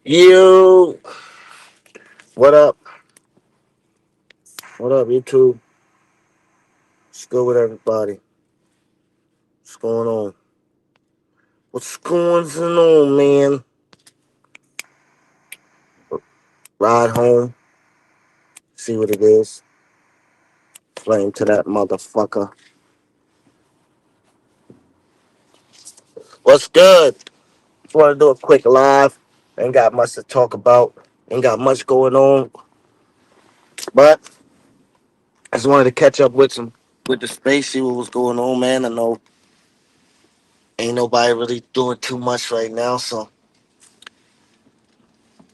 You, what up? What up, YouTube? What's good with everybody? What's going on? What's going on, man? Ride home, see what it is. Flame to that motherfucker. What's good? Just want to do a quick live. Ain't got much to talk about. Ain't got much going on. But I just wanted to catch up with the space, see what was going on, man. I know ain't nobody really doing too much right now, so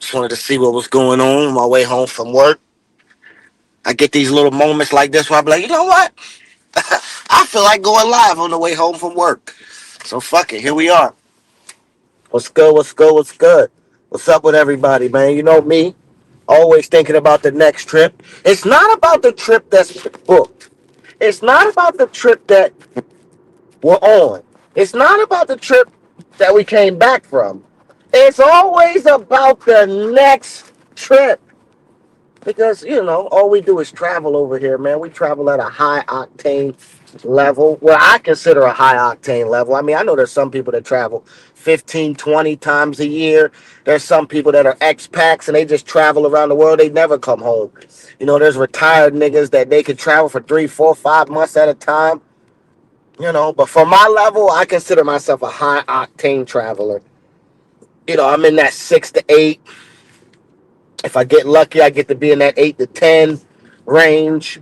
just wanted to see what was going on my way home from work. I get these little moments like this where I be like, you know what? I feel like going live on the way home from work. So fuck it, here we are. What's good? What's good? What's good? What's up with everybody, man? You know me, always thinking about the next trip. It's not about the trip that's booked. It's not about the trip that we're on. It's not about the trip that we came back from. It's always about the next trip. Because, all we do is travel over here, man. We travel at a high octane level. Well, I consider a high octane level. I mean, I know there's some people that travel 15, 20 times a year. There's some people that are expats and they just travel around the world. They never come home. There's retired niggas that they could travel for 3, 4, 5 months at a time. But for my level, I consider myself a high octane traveler. I'm in that 6 to 8. If I get lucky, I get to be in that 8 to 10 range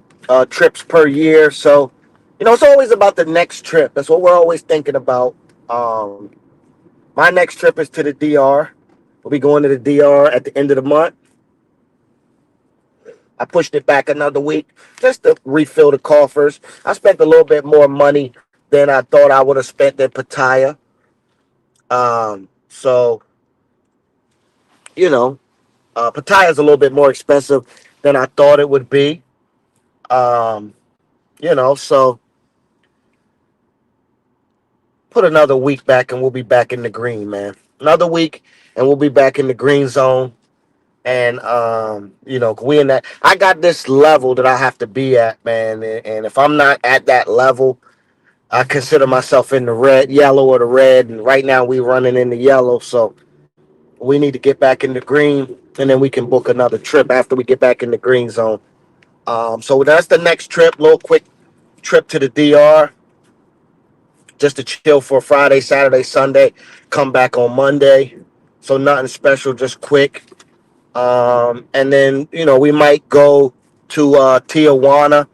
trips per year. So, it's always about the next trip. That's what we're always thinking about. Um, my next trip is to the DR. We'll be going to the DR at the end of the month. I pushed it back another week just to refill the coffers. I spent a little bit more money than I thought I would have spent in Pattaya. So, you know, Pattaya is a little bit more expensive than I thought it would be. Um, so put another week back and we'll be back in the green, man. Another week and we'll be back in the green zone. And we in that. I got this level that I have to be at, man. And if I'm not at that level, I consider myself in the red, yellow, or the red. And right now we running in the yellow, so we need to get back in the green, and then we can book another trip after we get back in the green zone. So that's the next trip. Little quick trip to the DR, just to chill for Friday, Saturday, Sunday. Come back on Monday. So nothing special, just quick. And then we might go to Tijuana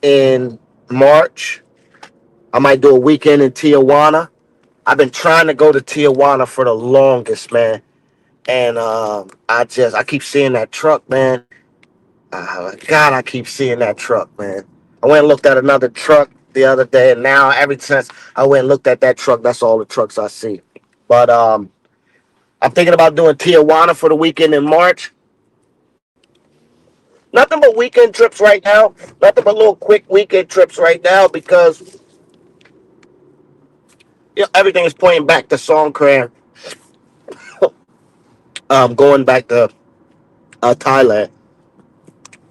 in March. I might do a weekend in Tijuana. I've been trying to go to Tijuana for the longest, man. And I keep seeing that truck, man. God, I keep seeing that truck, man. I went and looked at another truck the other day, and now ever since I went and looked at that truck, that's all the trucks I see. But I'm thinking about doing Tijuana for the weekend in March. Nothing but weekend trips right now. Nothing but little quick weekend trips right now because everything is pointing back to Songkran. Going back to Thailand.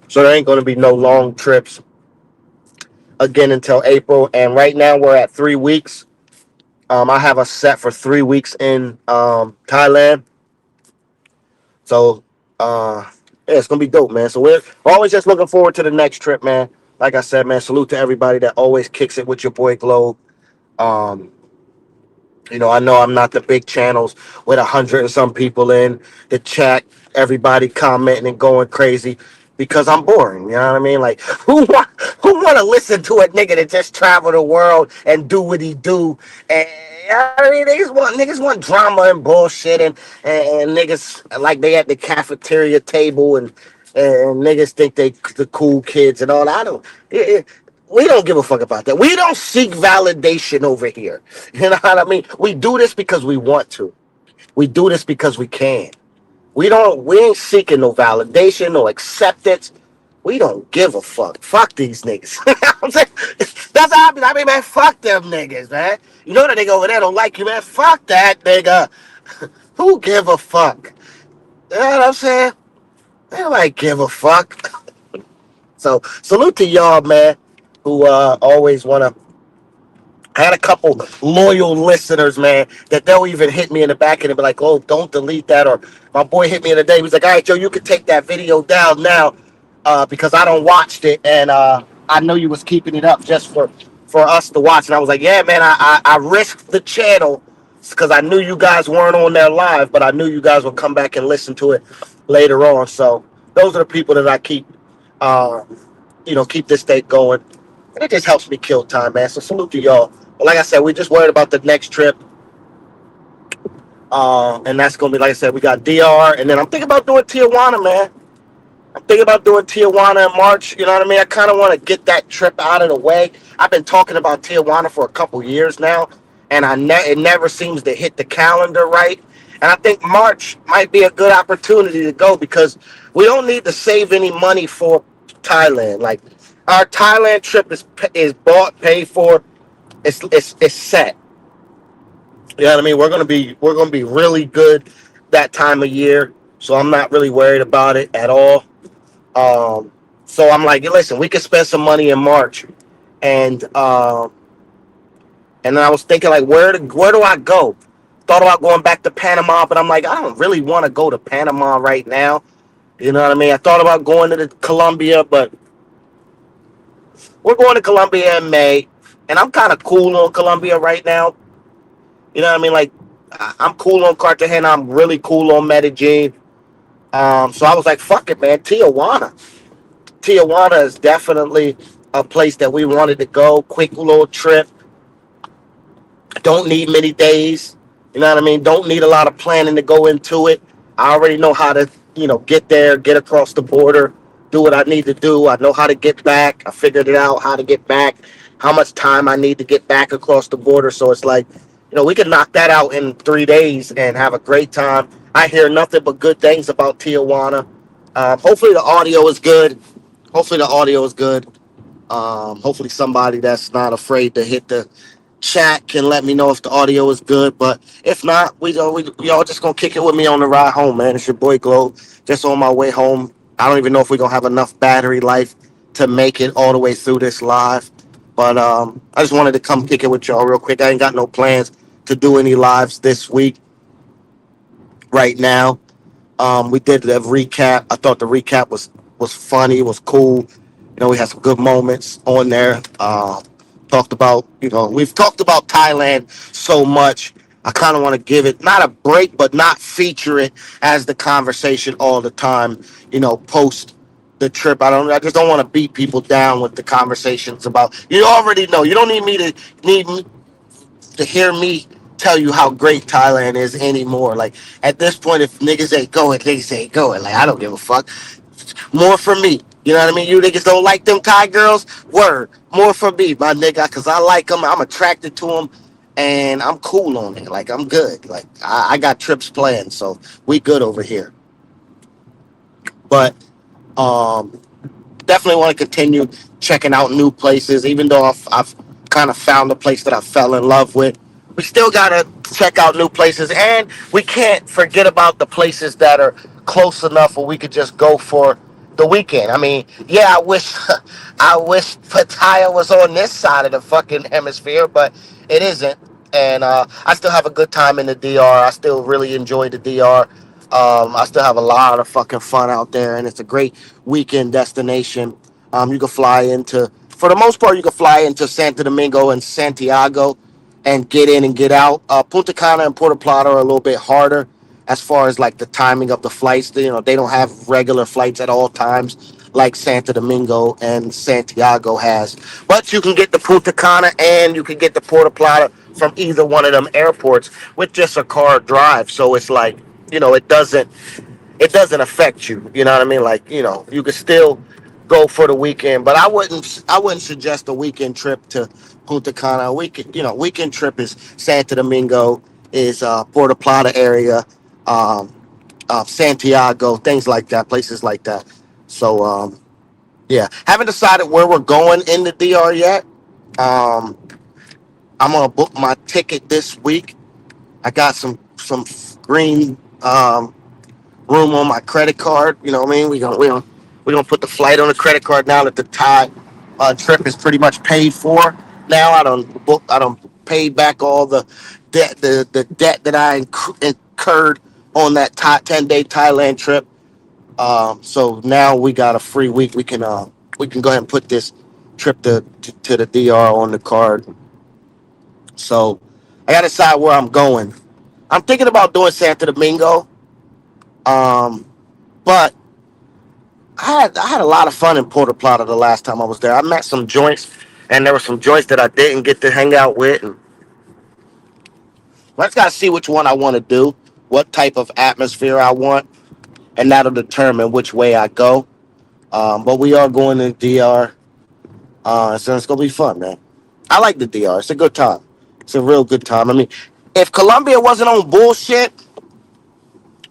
So there ain't going to be no long trips again until April. And right now we're at 3 weeks. I have a set for 3 weeks in Thailand. So yeah, it's gonna be dope, man. So we're always just looking forward to the next trip, man. Like I said, man, salute to everybody that always kicks it with your boy Globe. Um, I know I'm not the big channels with 100 and some people in the chat, everybody commenting and going crazy because I'm boring. You know what I mean? Like, who want to listen to a nigga that just travel the world and do what he do? And I mean, niggas want drama and bullshit and niggas like they at the cafeteria table and niggas think they the cool kids and all that. I don't. We don't give a fuck about that. We don't seek validation over here. You know what I mean? We do this because we want to. We do this because we can. We ain't seeking no validation, no acceptance. We don't give a fuck. Fuck these niggas. I'm saying, that's how I mean, man, fuck them niggas, man. You know that nigga over there don't like you, man. Fuck that nigga. Who give a fuck? You know what I'm saying? Nobody give a fuck. So salute to y'all, man, who always want to. I had a couple loyal listeners, man, that they'll even hit me in the back and be like, "Oh, don't delete that." Or my boy hit me in the day. He was like, "All right, Joe, you can take that video down now because I don't watched it, and I know you was keeping it up just for us to watch." And I was like, "Yeah, man, I risked the channel because I knew you guys weren't on there live, but I knew you guys would come back and listen to it later on." So those are the people that I keep, uh, keep this day going. And it just helps me kill time, man. So salute to y'all. But like I said, we just worried about the next trip. And that's gonna be, like I said, we got DR, and then I'm thinking about doing Tijuana, man. I'm thinking about doing Tijuana in March. You know what I mean? I kind of want to get that trip out of the way. I've been talking about Tijuana for a couple years now, and it never seems to hit the calendar right. And I think March might be a good opportunity to go because we don't need to save any money for Thailand. Like our Thailand trip is bought, paid for. It's set. You know what I mean? We're gonna be really good that time of year, so I'm not really worried about it at all. Um, so I'm like, listen, we could spend some money in March, and and then I was thinking like, where do I go? Thought about going back to Panama, but I'm like, I don't really want to go to Panama right now. You know what I mean? I thought about going to Colombia, but we're going to Colombia in May, and I'm kind of cool on Colombia right now. You know what I mean? Like, I'm cool on Cartagena. I'm really cool on Medellin. So I was like, fuck it, man. Tijuana. Tijuana is definitely a place that we wanted to go. Quick little trip. Don't need many days. You know what I mean? Don't need a lot of planning to go into it. I already know how to, get there, get across the border, do what I need to do. I know how to get back. I figured it out how to get back, how much time I need to get back across the border. So it's like, we can knock that out in 3 days and have a great time. I hear nothing but good things about Tijuana. Hopefully the audio is good. Hopefully the audio is good. Hopefully somebody that's not afraid to hit the chat can let me know if the audio is good. But if not, y'all just gonna kick it with me on the ride home, man. It's your boy Glow. Just on my way home. I don't even know if we're gonna have enough battery life to make it all the way through this live. But I just wanted to come kick it with y'all real quick. I ain't got no plans to do any lives this week right now. We did the recap. I thought the recap was funny, was cool. We had some good moments on there. Talked about, we've talked about Thailand so much. I kind of want to give it not a break, but not feature it as the conversation all the time. Post the trip. I just don't want to beat people down with the conversations about. You already know. You don't need to hear me tell you how great Thailand is anymore. Like at this point, if niggas ain't going, niggas ain't going. Like I don't give a fuck. More for me. You know what I mean? You niggas don't like them Thai girls? Word. More for me, my nigga, because I like them. I'm attracted to them, and I'm cool on it. Like I'm good. Like I got trips planned, so we good over here. But um, definitely want to continue checking out new places, even though I've kind of found a place that I fell in love with. We still got to check out new places, and we can't forget about the places that are close enough where we could just go for the weekend. I mean, yeah, I wish Pattaya was on this side of the fucking hemisphere, but it isn't. And I still have a good time in the DR. I still really enjoy the DR. I still have a lot of fucking fun out there, and it's a great weekend destination. You can fly into, for the most part, you can fly into Santo Domingo and Santiago and get in and get out. Punta Cana and Puerto Plata are a little bit harder as far as like the timing of the flights. They don't have regular flights at all times like Santo Domingo and Santiago has. But you can get the Punta Cana and you can get the Puerto Plata from either one of them airports with just a car drive. So it's like, it doesn't affect you. You know what I mean? Like, you could still go for the weekend, but I wouldn't suggest a weekend trip to Punta Cana. Weekend trip is Santo Domingo, is Puerto Plata area, um, Santiago, things like that, places like that. So yeah, haven't decided where we're going in the DR yet. Um, I'm gonna book my ticket this week. I got some green room on my credit card. You know what I mean? We gonna put the flight on the credit card now that the Thai trip is pretty much paid for. Now I don't paid back all the debt that I incurred on that 10-day Thailand trip. So now we got a free week. We can go ahead and put this trip to the DR on the card. So I got to decide where I'm going. I'm thinking about doing Santo Domingo, um, but I had a lot of fun in Puerto Plata the last time I was there. I met some joints, and there were some joints that I didn't get to hang out with. And I just got to see which one I want to do, what type of atmosphere I want, and that'll determine which way I go. But we are going to DR, so it's gonna be fun, man. I like the DR. It's a good time. It's a real good time. I mean, if Colombia wasn't on bullshit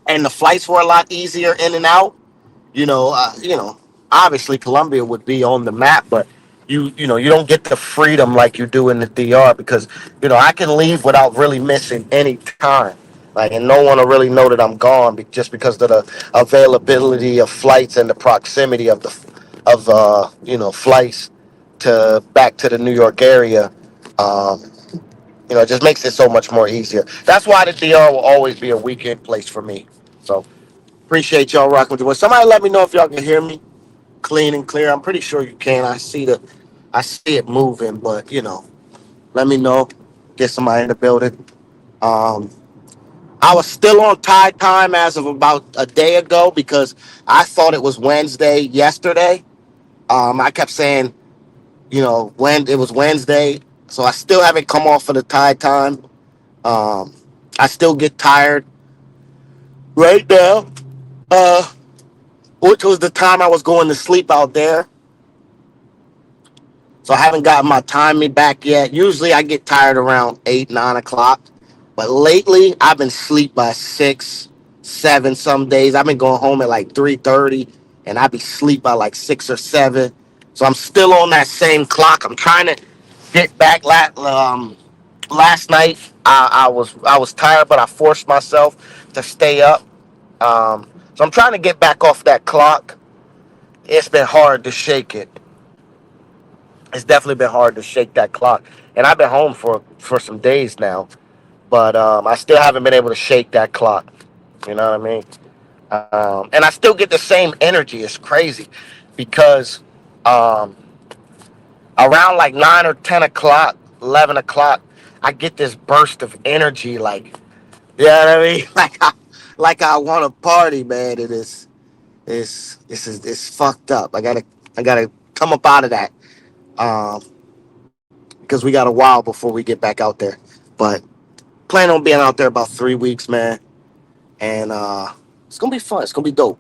and the flights were a lot easier in and out, you know, obviously Colombia would be on the map, but you don't get the freedom like you do in the DR because I can leave without really missing any time, like, and no one will really know that I'm gone just because of the availability of flights and the proximity of flights to back to the New York area. Um, it just makes it so much more easier. That's why the DR will always be a weekend place for me. So appreciate y'all rocking with the voice. Somebody let me know if y'all can hear me clean and clear. I'm pretty sure you can. I see it moving, but let me know. Get somebody in the building. Um, I was still on Thai time as of about a day ago because I thought it was Wednesday yesterday. I kept saying, when it was Wednesday, so I still haven't come off of the Thai time. Um, I still get tired right now, uh, which was the time I was going to sleep out there. So I haven't gotten my timing back yet. Usually I get tired around 8, 9 o'clock. But lately I've been asleep by 6, 7 some days. I've been going home at like 3:30 and I be sleep by like 6 or 7. So I'm still on that same clock. I'm trying to get back. Last night I was tired, but I forced myself to stay up. So I'm trying to get back off that clock. It's been hard to shake it. It's definitely been hard to shake that clock. And I've been home for some days now, but I still haven't been able to shake that clock. You know what I mean? And I still get the same energy. It's crazy because um, around like 9 or 10 o'clock, 11 o'clock, I get this burst of energy. Like, you know what I mean? Like I want to party, man. It's fucked up. I gotta come up out of that. Um, because we got a while before we get back out there. But plan on being out there about 3 weeks, man. And it's gonna be fun. It's gonna be dope.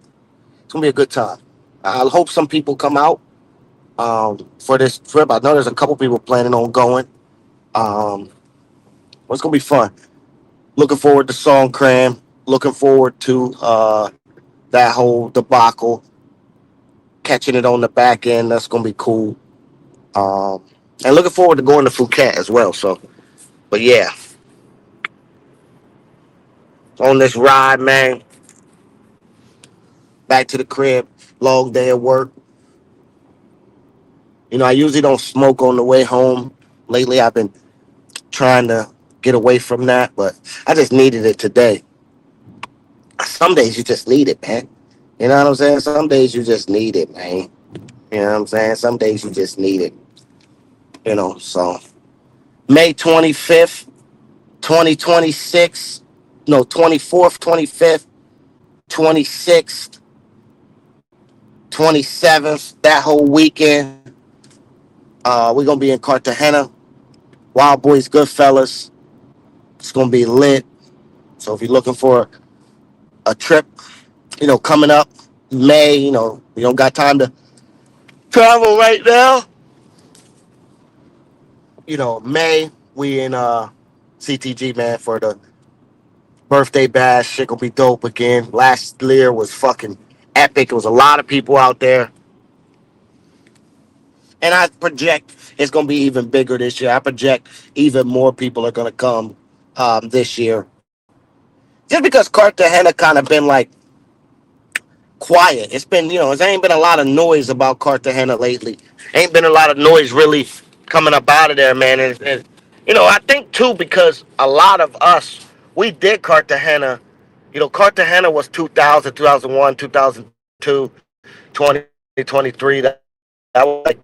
It's gonna be a good time. I hope some people come out for this trip. I know there's a couple people planning on going. Um, well, it's gonna be fun. Looking forward to Songkran. Looking forward to that whole debacle. Catching it on the back end. That's gonna be cool. Um, and looking forward to going to Phuket as well. So, but yeah, on this ride, man, back to the crib. Long day at work. I usually don't smoke on the way home. Lately, I've been trying to get away from that, but I just needed it today. Some days you just need it, man. You know what I'm saying? Some days you just need it, man. You know what I'm saying? Some days you just need it. So May 25th, 2026, no, 24th, 25th, 26th, 27th, that whole weekend. We're going to be in Cartagena, Wild Boys, Goodfellas. It's going to be lit. So if you're looking for a trip, coming up May, we don't got time to travel right now. May, we in CTG, man, for the birthday bash. Shit gonna be dope again. Last year was fucking epic. It was a lot of people out there. And I project it's gonna be even bigger this year. I project even more people are gonna come this year. Just because Cartagena kind of been like quiet. It's been, there ain't been a lot of noise about Cartagena lately. Ain't been a lot of noise really coming up out of there, man. I think too because a lot of us we did Cartagena. Cartagena was 2000, 2001, 2002, 2023. That was like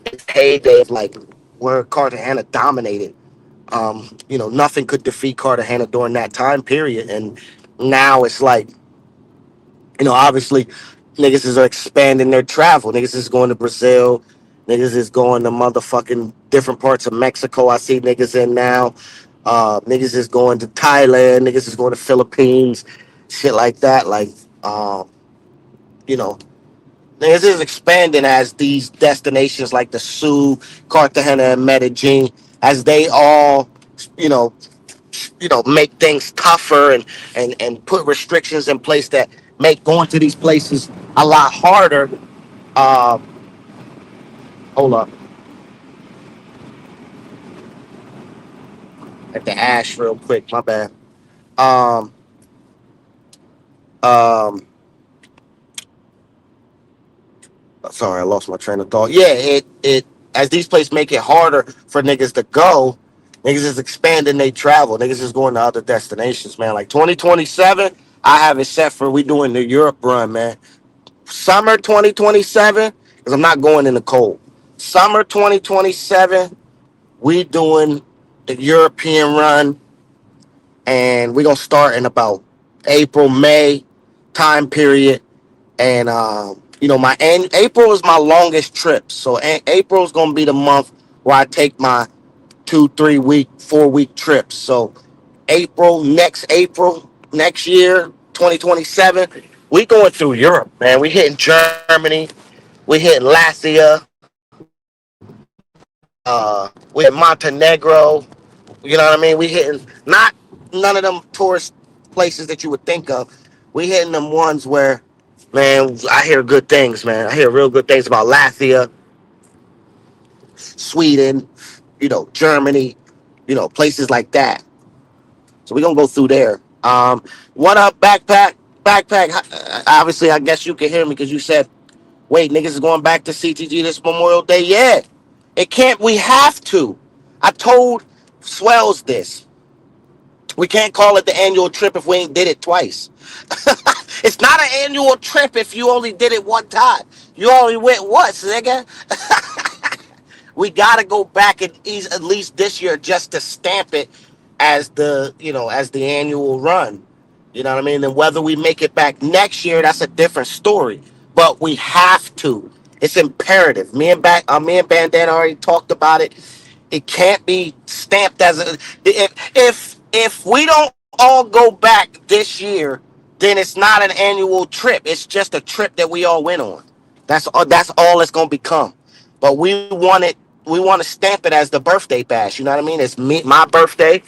its heyday of like where Cartagena dominated. Nothing could defeat Cartagena during that time period, and now it's like obviously, niggas is expanding their travel. Niggas is going to Brazil. Niggas is going to motherfucking different parts of Mexico. I see niggas in now. Niggas is going to Thailand. Niggas is going to Philippines. Shit like that. Like, you know, niggas is expanding as these destinations like the Sioux, Cartagena, and Medellin, as they all, you know, make things tougher and put restrictions in place that make going to these places a lot harder. Uh, Hold up, at the ash real quick. My bad. Um, um, Sorry, I lost my train of thought. Yeah, it as these places make it harder for niggas to go. Niggas is expanding they travel. Niggas is going to other destinations, man. Like 2027, I have it set for we doing the Europe run, man. Summer 2027, because I'm not going in the cold. Summer 2027, we doing the European run, and we're gonna start in about April, May time period. And April is my longest trip, so April is gonna be the month where I take my 2, 3 week, 4 week trips. So April next year, 2027, we going through Europe, man. We hitting Germany, we hitting Latvia, we hit Montenegro. You know what I mean? We hitting not none of them tourist places that you would think of. We hitting them ones where, man, I hear good things, man. I hear real good things about Latvia, Sweden, Germany, places like that. So we're gonna go through there. What up, backpack? Backpack. Obviously, I guess you can hear me because you said, "Wait, niggas is going back to CTG this Memorial Day." Yeah, it can't. We have to. I told Swells this. We can't call it the annual trip if we ain't did it twice. It's not an annual trip if you only did it one time. You only went once, nigga. We gotta go back and at least this year just to stamp it as the annual run. You know what I mean? And whether we make it back next year, that's a different story. But we have to. It's imperative. Me and Bandana already talked about it. It can't be stamped as a if we don't all go back this year, then it's not an annual trip. It's just a trip that we all went on. That's all it's gonna become. But we want to stamp it as the birthday bash. You know what I mean? It's my birthday,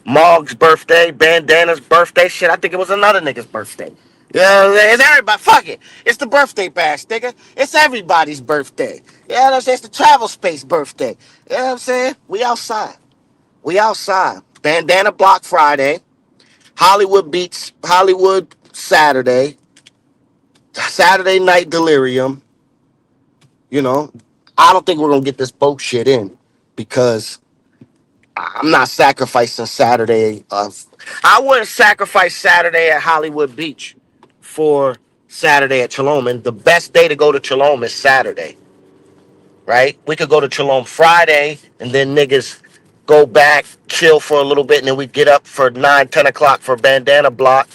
Mog's birthday, Bandana's birthday. Shit, I think it was another nigga's birthday. Yeah, it's everybody. Fuck it. It's the birthday bash, nigga. It's everybody's birthday. Yeah, you know it's the travel space birthday. You know what I'm saying? We outside. We outside. Bandana Block Friday. Hollywood Beats, Hollywood Saturday. Saturday Night Delirium. You know, I don't think we're going to get this boat shit in because I'm not sacrificing Saturday. I wouldn't sacrifice Saturday at Hollywood Beach for Saturday at Cholome. And the best day to go to Cholome is Saturday, right? We could go to Cholome Friday and then niggas go back, chill for a little bit, and then we get up for 9, 10 o'clock for Bandana Block.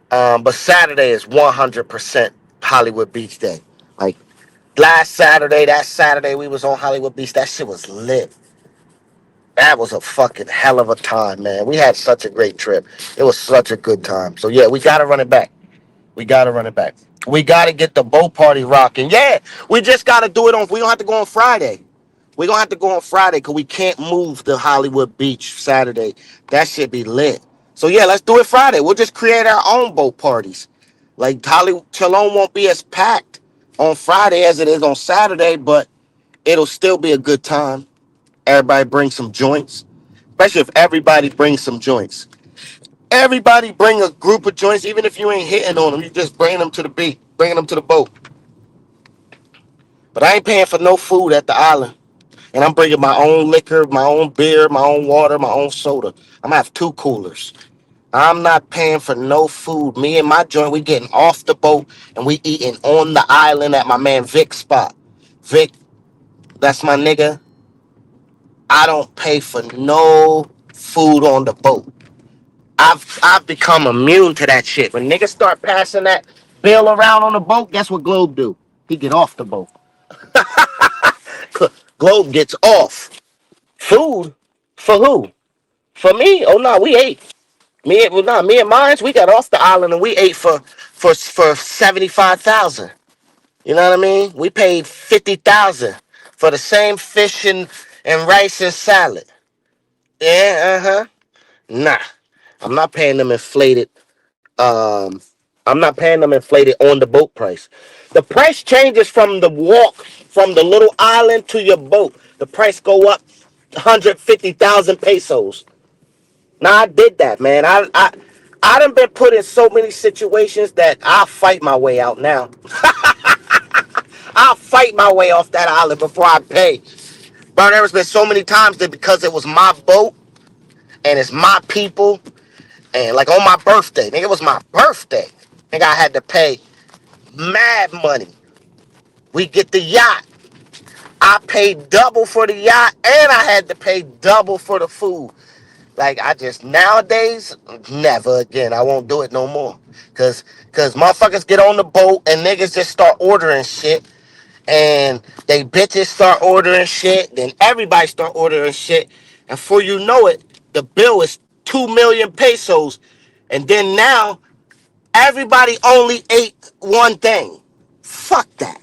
But Saturday is 100% Hollywood Beach Day. Like that Saturday we was on Hollywood Beach, that shit was lit. That was a fucking hell of a time, man. We had such a great trip. It was such a good time. So yeah, we gotta run it back. We gotta run it back. We gotta get the boat party rocking. Yeah, we just gotta do it on. We don't have to go on Friday. We gonna have to go on Friday because we can't move the Hollywood Beach Saturday. That should be lit. So yeah, let's do it Friday. We'll just create our own boat parties. Like Hollywood Cholome won't be as packed on Friday as it is on Saturday, but it'll still be a good time. Everybody bring some joints, especially if everybody brings some joints. Everybody bring a group of joints, even if you ain't hitting on them. You just bring them to the beat. bringing them to the boat. But I ain't paying for no food at the island. And I'm bringing my own liquor, my own beer, my own water, my own soda. I'm gonna have 2 coolers. I'm not paying for no food. Me and my joint, we getting off the boat and we eating on the island at my man Vic's spot. Vic, that's my nigga. I don't pay for no food on the boat. I've become immune to that shit. When niggas start passing that bill around on the boat, guess what Globe do? He get off the boat. Globe gets off. Food? For who? For me? Oh no, we ate. Me and mines, we got off the island and we ate for 75,000. You know what I mean? We paid 50,000 for the same fish and rice and salad. Yeah, uh-huh. Nah. I'm not paying them inflated. Um, I'm not paying them inflated on the boat price. The price changes from the walk from the little island to your boat. The price go up 150,000 pesos. Now I did that, man. I done been put in so many situations that I'll fight my way out now. I'll fight my way off that island before I pay. Bro, there's been so many times that because it was my boat and it's my people, and like on my birthday, nigga, it was my birthday. Nigga, I had to pay mad money. We get the yacht. I paid double for the yacht and I had to pay double for the food. Like I just nowadays, never again. I won't do it no more. Cause motherfuckers get on the boat and niggas just start ordering shit. And they bitches start ordering shit. Then everybody start ordering shit. And before you know it, the bill is 2 million pesos. And then now everybody only ate one thing. Fuck that.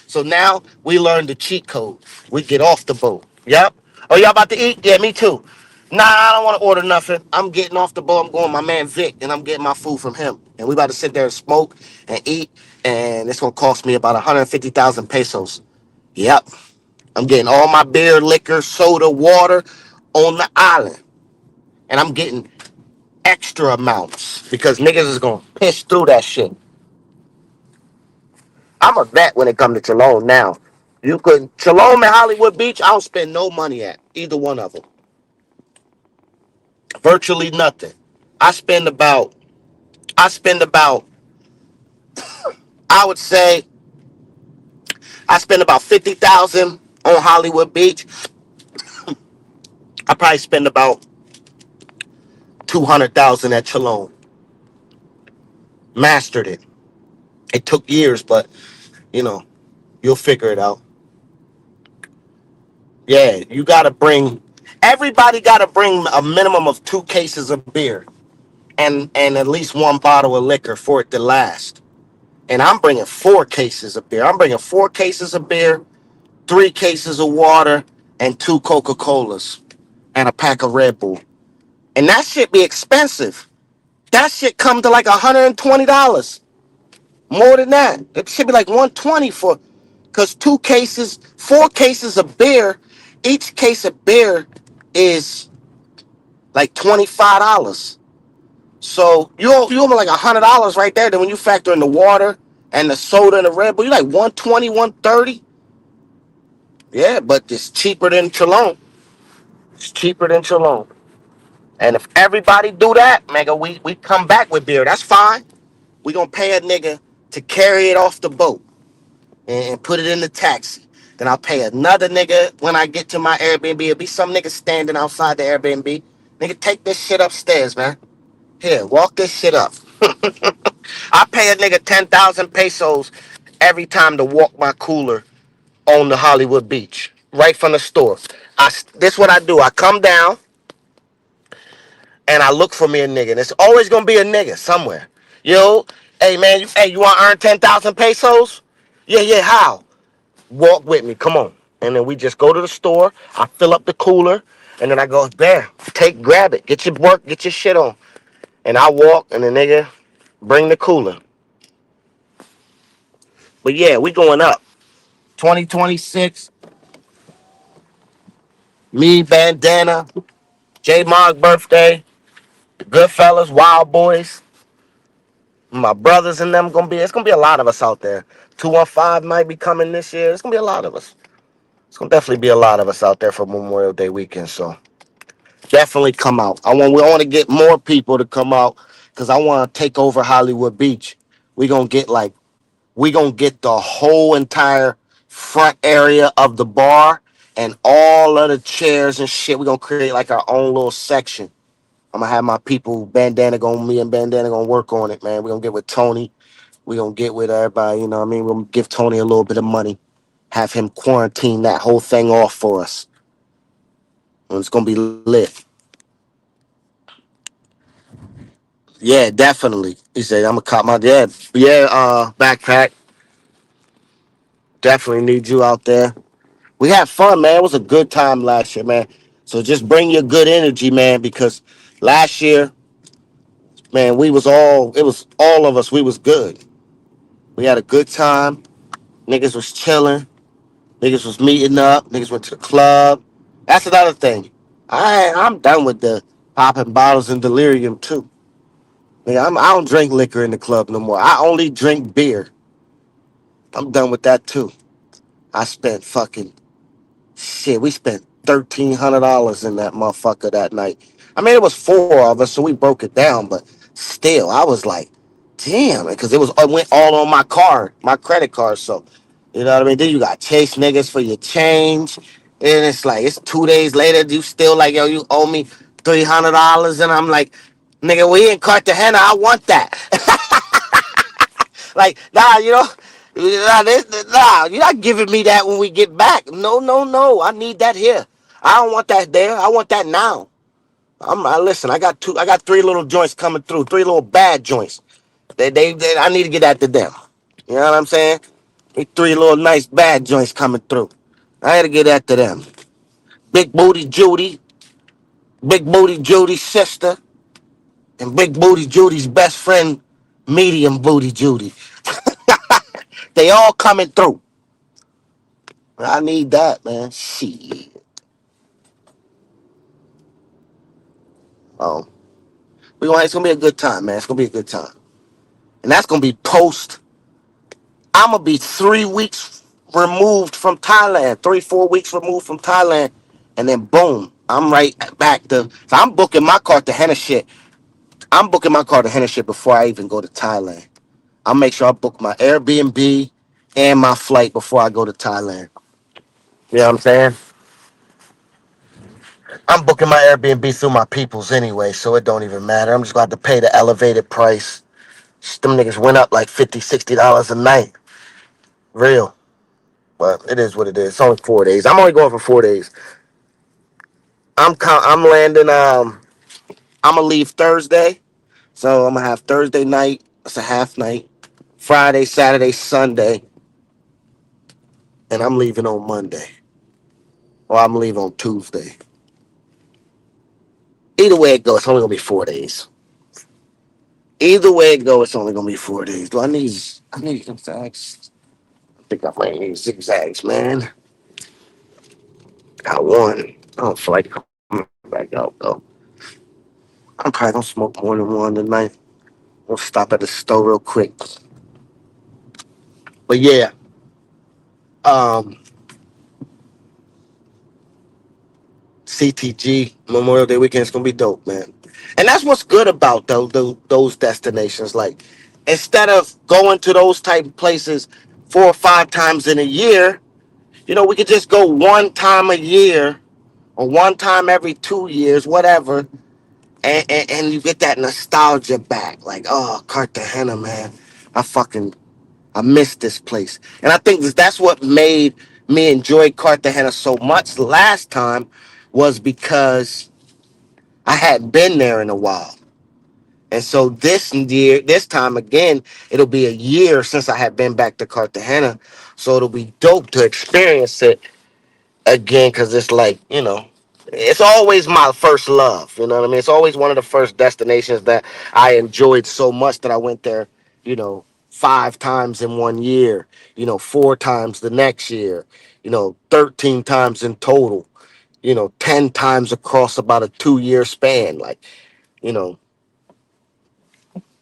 So now we learn the cheat code. We get off the boat. Yep. Oh, y'all about to eat? Yeah, me too. Nah, I don't want to order nothing. I'm getting off the boat. I'm going with my man Vic, and I'm getting my food from him. And we about to sit there and smoke and eat, and it's gonna cost me about 150,000 pesos. Yep. I'm getting all my beer, liquor, soda, water on the island, and I'm getting extra amounts because niggas is gonna piss through that shit. I'm a vet when it comes to Cholome now. You could Cholome and Hollywood Beach. I don't spend no money at either one of them. Virtually nothing. I spend about. I spend about. I would say I spend about 50,000 on Hollywood Beach. I probably spend about 200,000 at Cholome. Mastered it. It took years, but you know you'll figure it out. Yeah, you gotta bring. Everybody gotta bring a minimum of 2 cases of beer and at least 1 bottle of liquor for it to last. And I'm bringing 4 cases of beer. I'm bringing 4 cases of beer, 3 cases of water, and 2 Coca-Colas and a pack of Red Bull. And that shit be expensive. That shit come to like $120. More than that. It should be like 120 for because 2 cases, 4 cases of beer, each case of beer is like $25. So you owe me like $100 right there. Then when you factor in the water and the soda and the Red Bull, you like 120, 130. Yeah, but it's cheaper than Cholome. It's cheaper than Cholome. And if everybody do that, nigga, we come back with beer. That's fine. We gonna pay a nigga to carry it off the boat and put it in the taxi. Then I'll pay another nigga when I get to my Airbnb. It'll be some nigga standing outside the Airbnb. Nigga, take this shit upstairs, man. Here, walk this shit up. I pay a nigga 10,000 pesos every time to walk my cooler on the Hollywood Beach, right from the store. This what I do. I come down and I look for me a nigga. And it's always gonna be a nigga somewhere. Yo, hey man, you want to earn 10,000 pesos? Yeah, how? Walk with me, come on. And then we just go to the store. I fill up the cooler, and then I go there. Grab it, get your work, get your shit on. And I walk, and the nigga bring the cooler. But yeah, we going up. 2026. Me, Bandana, J Mog birthday, Goodfellas, Wild Boys. My brothers and them gonna be. It's gonna be a lot of us out there. 215 might be coming this year. It's gonna be a lot of us. It's gonna definitely be a lot of us out there for Memorial Day weekend. So definitely come out. We want to get more people to come out because I want to take over Hollywood Beach. We gonna get like we gonna get the whole entire front area of the bar and all of the chairs and shit. We're gonna create like our own little section. I'm gonna have my people, me and Bandana gonna work on it, man. We're gonna get with Tony. We're gonna get with everybody, you know what I mean? We're gonna give Tony a little bit of money, have him quarantine that whole thing off for us. And it's gonna be lit. Yeah, definitely. He said, I'm gonna cop my backpack. Definitely need you out there. We had fun, man. It was a good time last year, man. So just bring your good energy, man, because last year, man, it was all of us, we was good. We had a good time. Niggas was chilling. Niggas was meeting up. Niggas went to the club. That's another thing. I'm done with the popping bottles and delirium too. I don't drink liquor in the club no more. I only drink beer. I'm done with that too. I spent fucking shit. We spent $1,300 in that motherfucker that night. I mean, it was four of us, so we broke it down. But still, I was like, damn, because it went all on my credit card. So, you know what I mean. Then you got chase niggas for your change, and it's like it's 2 days later. You still like, yo, you owe me $300, and I'm like, nigga, we in Cartagena. I want that. Like, nah, you're not giving me that when we get back. No, no, no. I need that here. I don't want that there. I want that now. Listen. I got three little joints coming through. Three little bad joints. I need to get that to them. You know what I'm saying? Three little nice bad joints coming through. I had to get that to them. Big booty Judy, big booty Judy's sister, and big booty Judy's best friend, medium booty Judy. They all coming through. I need that, man. Shit. Um, it's gonna be a good time, man. It's gonna be a good time. And that's gonna be post. I'm gonna be 3 weeks removed from Thailand, 4 weeks removed from Thailand, and then boom, I'm right back to. So I'm booking my Cartagena shit. I'm booking my Cartagena shit before I even go to Thailand. I'll make sure I book my Airbnb and my flight before I go to Thailand. You know what I'm saying? I'm booking my Airbnb through my peoples anyway, so it don't even matter. I'm just going to have to pay the elevated price. Them niggas went up like $50, $60 a night. Real. But it is what it is. It's only 4 days. I'm only going for 4 days. I'm landing I'm gonna leave Thursday. So I'm gonna have Thursday night. It's a half night. Friday, Saturday, Sunday. And I'm leaving on Monday. Or I'm leaving on Tuesday. Either way it goes, it's only gonna be 4 days. Either way it goes, it's only gonna be 4 days. I need zigzags. I think I might need zigzags, man. Got one. I don't feel like coming back out though. I'm probably gonna smoke more than one tonight. We'll stop at the store real quick. But yeah, um, CTG Memorial Day weekend is gonna be dope, man. And that's what's good about those destinations. Like, instead of going to those type of places 4 or 5 times in a year, we could just go one time a year or one time every 2 years, whatever, and you get that nostalgia back. Like, oh, Cartagena, man, I fucking I miss this place. And I think that's what made me enjoy Cartagena so much last time was because I hadn't been there in a while. And so this time again, it'll be a year since I had been back to Cartagena. So it'll be dope to experience it again because it's like, it's always my first love. You know what I mean? It's always one of the first destinations that I enjoyed so much that I went there, 5 times in one year, 4 times the next year, 13 times in total, 10 times across about a 2 year span. Like, you know,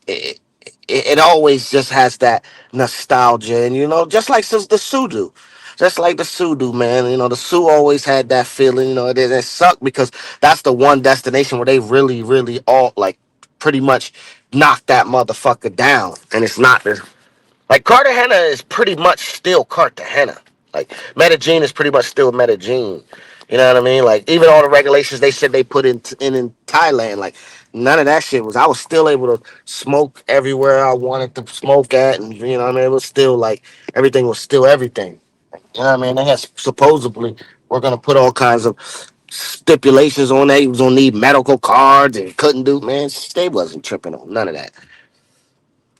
it, it always just has that nostalgia, and just like the Sudo, just like the Sudo, man. The Sioux always had that feeling. It sucked because that's the one destination where they really, really all like pretty much knock that motherfucker down, and it's not this. Like Cartagena is pretty much still Cartagena. Like Medellin is pretty much still Medellin. You know what I mean? Like even all the regulations they said they put in Thailand, like none of that shit was. I was still able to smoke everywhere I wanted to smoke at, and what I mean, it was still like everything was still everything. You know what I mean? They had supposedly we're gonna put all kinds of stipulations on that. He was gonna need medical cards and couldn't do. Man, they wasn't tripping on none of that.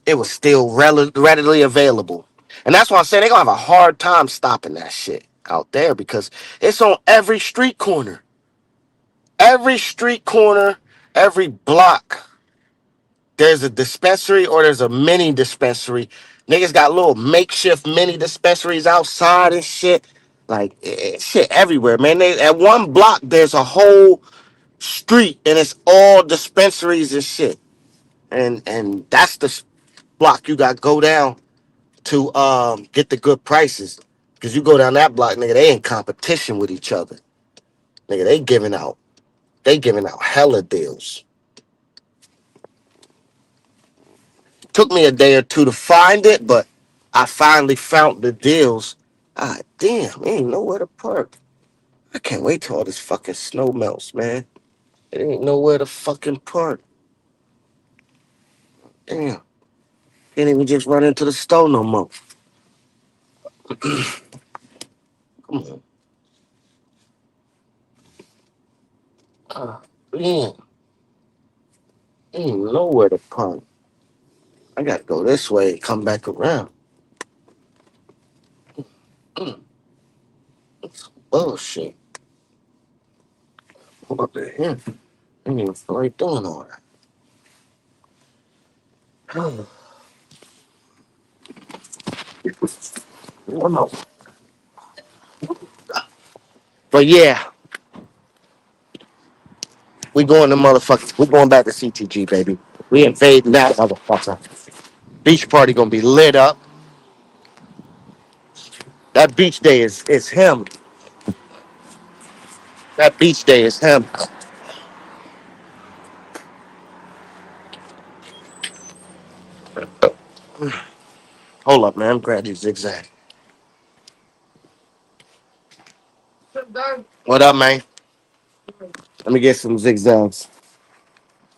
It was still readily available. And that's why I'm saying they're going to have a hard time stopping that shit out there because it's on every street corner. Every street corner, every block, there's a dispensary or there's a mini dispensary. Niggas got little makeshift mini dispensaries outside and shit. Like, shit everywhere, man. At one block, there's a whole street and it's all dispensaries and shit. And that's the block you got to go down to get the good prices. Cause you go down that block, nigga, they in competition with each other. Nigga, they giving out hella deals. Took me a day or two to find it, but I finally found the deals. Ah damn, ain't nowhere to park. I can't wait till all this fucking snow melts, man. It ain't nowhere to fucking park. Damn. Can't even just run into the store no more. Come on. Man, ain't nowhere to park. I gotta go this way and come back around. Mm, it's bullshit. Pull up to here. I ain't even feel like doing all that. Oh, but yeah, we going back to CTG, baby. We invading that motherfucker. Beach party gonna be lit up. That beach day is him. That beach day is him. Hold up, man. I'm grabbing these zigzag. What up, man? Let me get some zigzags.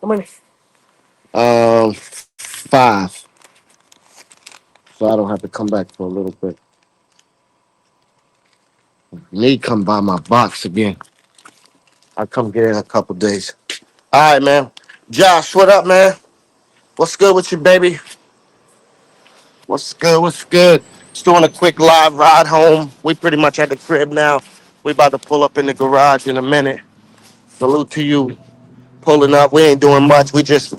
How many? 5. So I don't have to come back for a little bit. Need come by my box again. I'll come get it in a couple days. All right, man. Josh, what up, man? What's good with you, baby? What's good? What's good? Just doing a quick live ride home. We pretty much at the crib now. We about to pull up in the garage in a minute. Salute to you pulling up. We ain't doing much. We just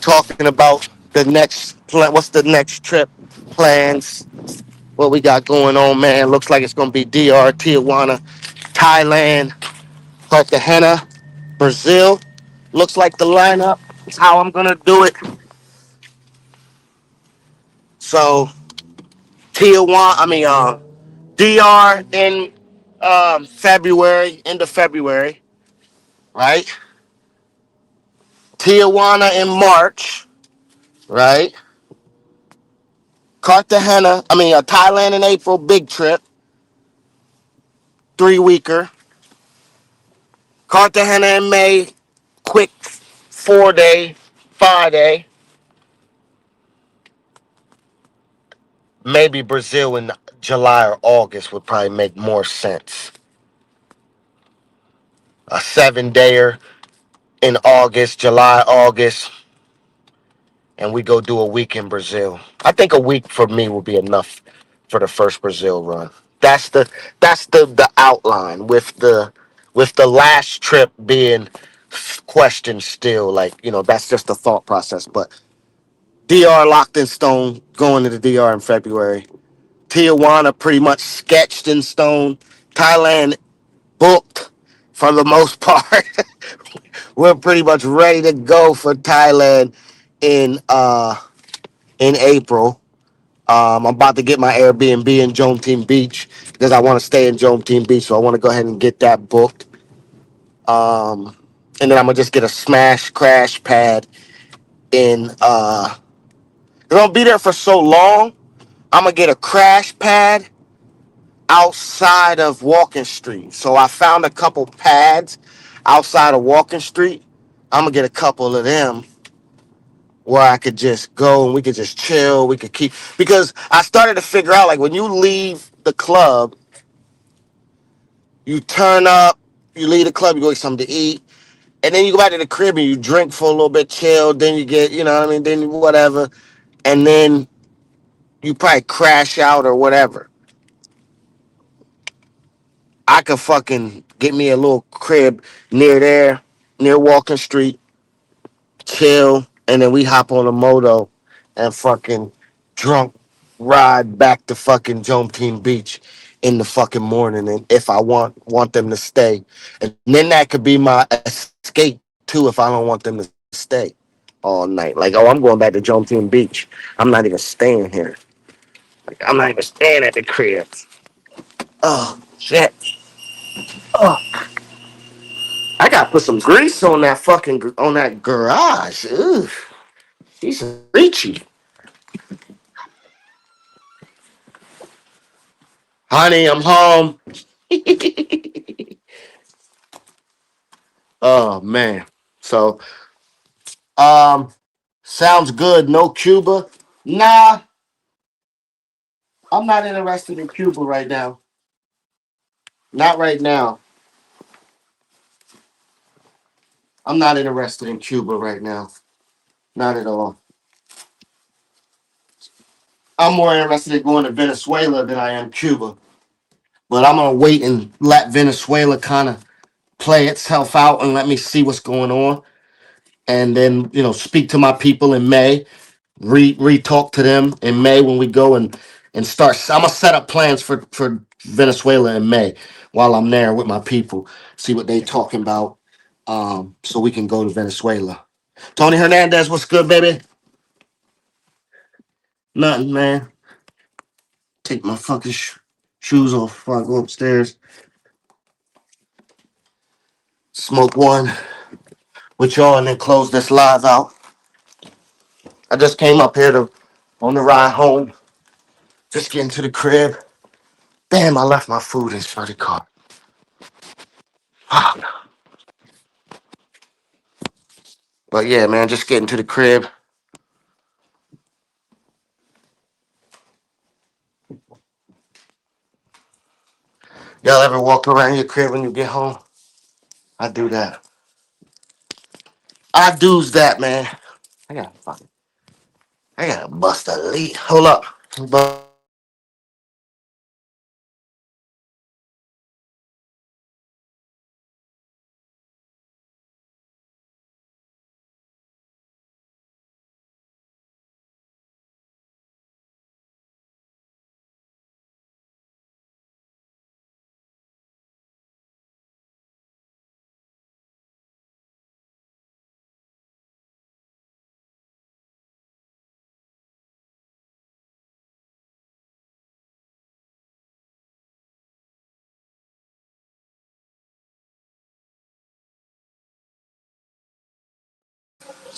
talking about the next plan. What's the next trip plans? What we got going on, man? Looks like it's gonna be DR, Tijuana, Thailand, Cartagena, Brazil. Looks like the lineup. It's how I'm gonna do it. So Tijuana, DR in February, end of February, right? Tijuana in March, right? Thailand in April, big trip, 3-weeker. Cartagena in May, quick 4-day, 5-day. Maybe Brazil in July or August would probably make more sense. A 7-dayer in August, July, August, and we go do a week in Brazil. I think a week for me will be enough for the first Brazil run. That's the outline with the last trip being questioned still. Like, that's just the thought process. But DR locked in stone, going to the DR in February. Tijuana pretty much sketched in stone. Thailand booked for the most part. We're pretty much ready to go for Thailand in in April. I'm about to get my Airbnb in Jonestown Beach because I want to stay in Jonestown Beach, so I want to go ahead and get that booked. Um, and then I'm gonna just get a smash crash pad in. Cause I'll be there for so long. I'm gonna get a crash pad outside of Walking Street. So I found a couple pads outside of Walking Street. I'm gonna get a couple of them where I could just go and we could just chill. We could keep because I started to figure out like when you leave the club, you turn up, you leave the club, you go get something to eat, and then you go back to the crib and you drink for a little bit, chill. Then you get, you know what I mean, then whatever, and then you probably crash out or whatever. I could fucking get me a little crib near there, near Walking Street, chill, and then we hop on a moto and fucking drunk ride back to fucking Jonestown Beach in the fucking morning. And if I want them to stay, and then that could be my escape too. If I don't want them to stay all night, like oh, I'm going back to Jonestown Beach. I'm not even staying here. Like I'm not even staying at the crib. Oh shit. Oh, I gotta put some grease on that fucking on that garage. Ugh, she's reachy. Honey, I'm home. Oh man. So um sounds good. No Cuba. Nah, I'm not interested in Cuba right now. Not right now. I'm not interested in Cuba right now. Not at all. I'm more interested in going to Venezuela than I am Cuba. But I'm gonna wait and let Venezuela kind of play itself out and let me see what's going on. And then, speak to my people in May, re talk to them in May when we go and start. I'm gonna set up plans for Venezuela in May while I'm there with my people. See what they talking about. So we can go to Venezuela. Tony Hernandez, what's good, baby? Nothing, man. Take my fucking shoes off before I go upstairs. Smoke one with y'all and then close this live out. I just came up here to on the ride home. Just getting to the crib. Damn, I left my food inside the car. But yeah, man, just getting to the crib. Y'all ever walk around your crib when you get home? I do that. I do's that, man. I gotta bust a lead. Hold up.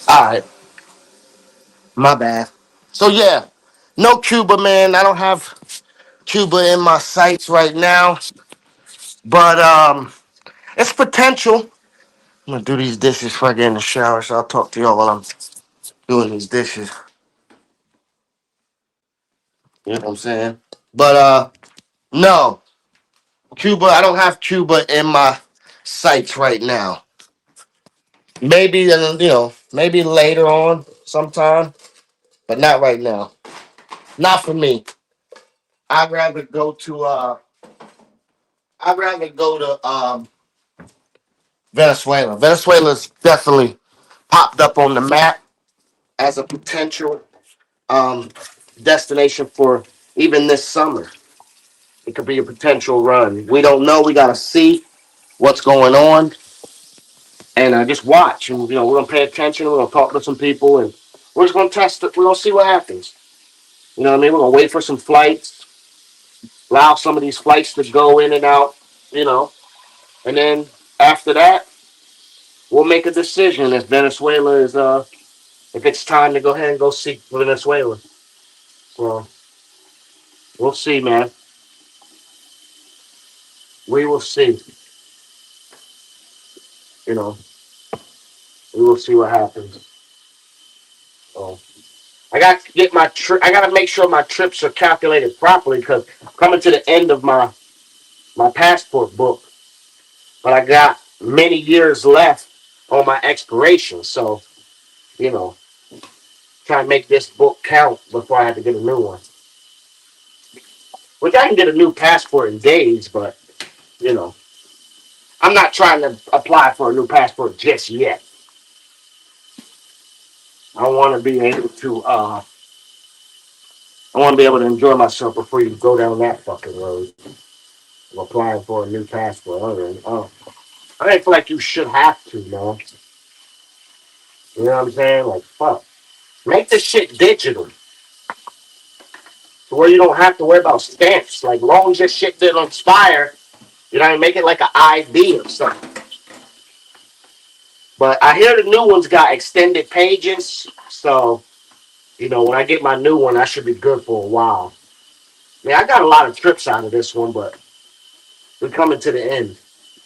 All right, my bad. So yeah, no Cuba, man. I don't have Cuba in my sights right now, but it's potential. I'm gonna do these dishes before I get in the shower, so I'll talk to y'all while I'm doing these dishes. You know what I'm saying? But no, Cuba. I don't have Cuba in my sights right now. Maybe maybe later on sometime, but not right now. Not for me. I'd rather go to I'd rather go to Venezuela. Venezuela's definitely popped up on the map as a potential um destination for even this summer. It could be a potential run. We don't know. We gotta see what's going on and just watch. And we're gonna pay attention. We're gonna talk to some people, and We're just gonna test it. We're gonna see what happens. You know what I mean? We're gonna wait for some flights, allow some of these flights to go in and out, you know, and then after that, we'll make a decision if Venezuela is if it's time to go ahead and go seek Venezuela. So we'll see, man. We will see. You know, we will see what happens. So I got to get my trip. I got to make sure my trips are calculated properly because coming to the end of my passport book, but I got many years left on my expiration. So you know, try and make this book count before I have to get a new one. Which I can get a new passport in days, but you know, I'm not trying to apply for a new passport just yet. I want to be able to. I want to be able to enjoy myself before you go down that fucking road of applying for a new passport. I didn't feel like you should have to, man. You know what I'm saying? Like, fuck. Make this shit digital to where you don't have to worry about stamps. Like, long as this shit didn't expire, you know what I mean? Make it like an ID or something. But I hear the new ones got extended pages, so you know when I get my new one, I should be good for a while. Man, I got a lot of trips out of this one, but we're coming to the end.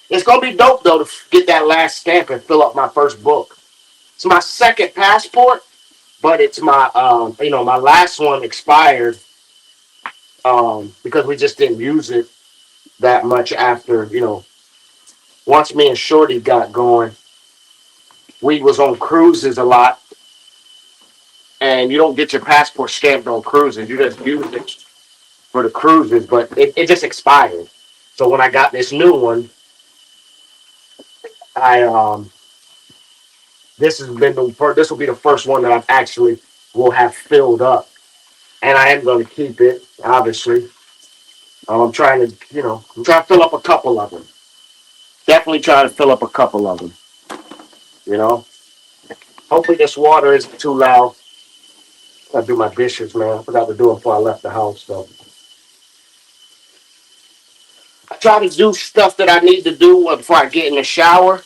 It's gonna be dope though to get that last stamp and fill up my first book. It's my second passport, but it's my my last one expired because we just didn't use it that much after once me and Shorty got going, we was on cruises a lot, and you don't get your passport stamped on cruises. You just use it for the cruises, but it just expired. So when I got this new one, I this will be the first one that I've actually will have filled up, and I am going to keep it. Obviously, I'm trying to I'm trying to fill up a couple of them. Definitely trying to fill up a couple of them. You know, hopefully this water isn't too loud. I gotta do my dishes, man. I forgot to do it before I left the house, so I try to do stuff that I need to do before I get in the shower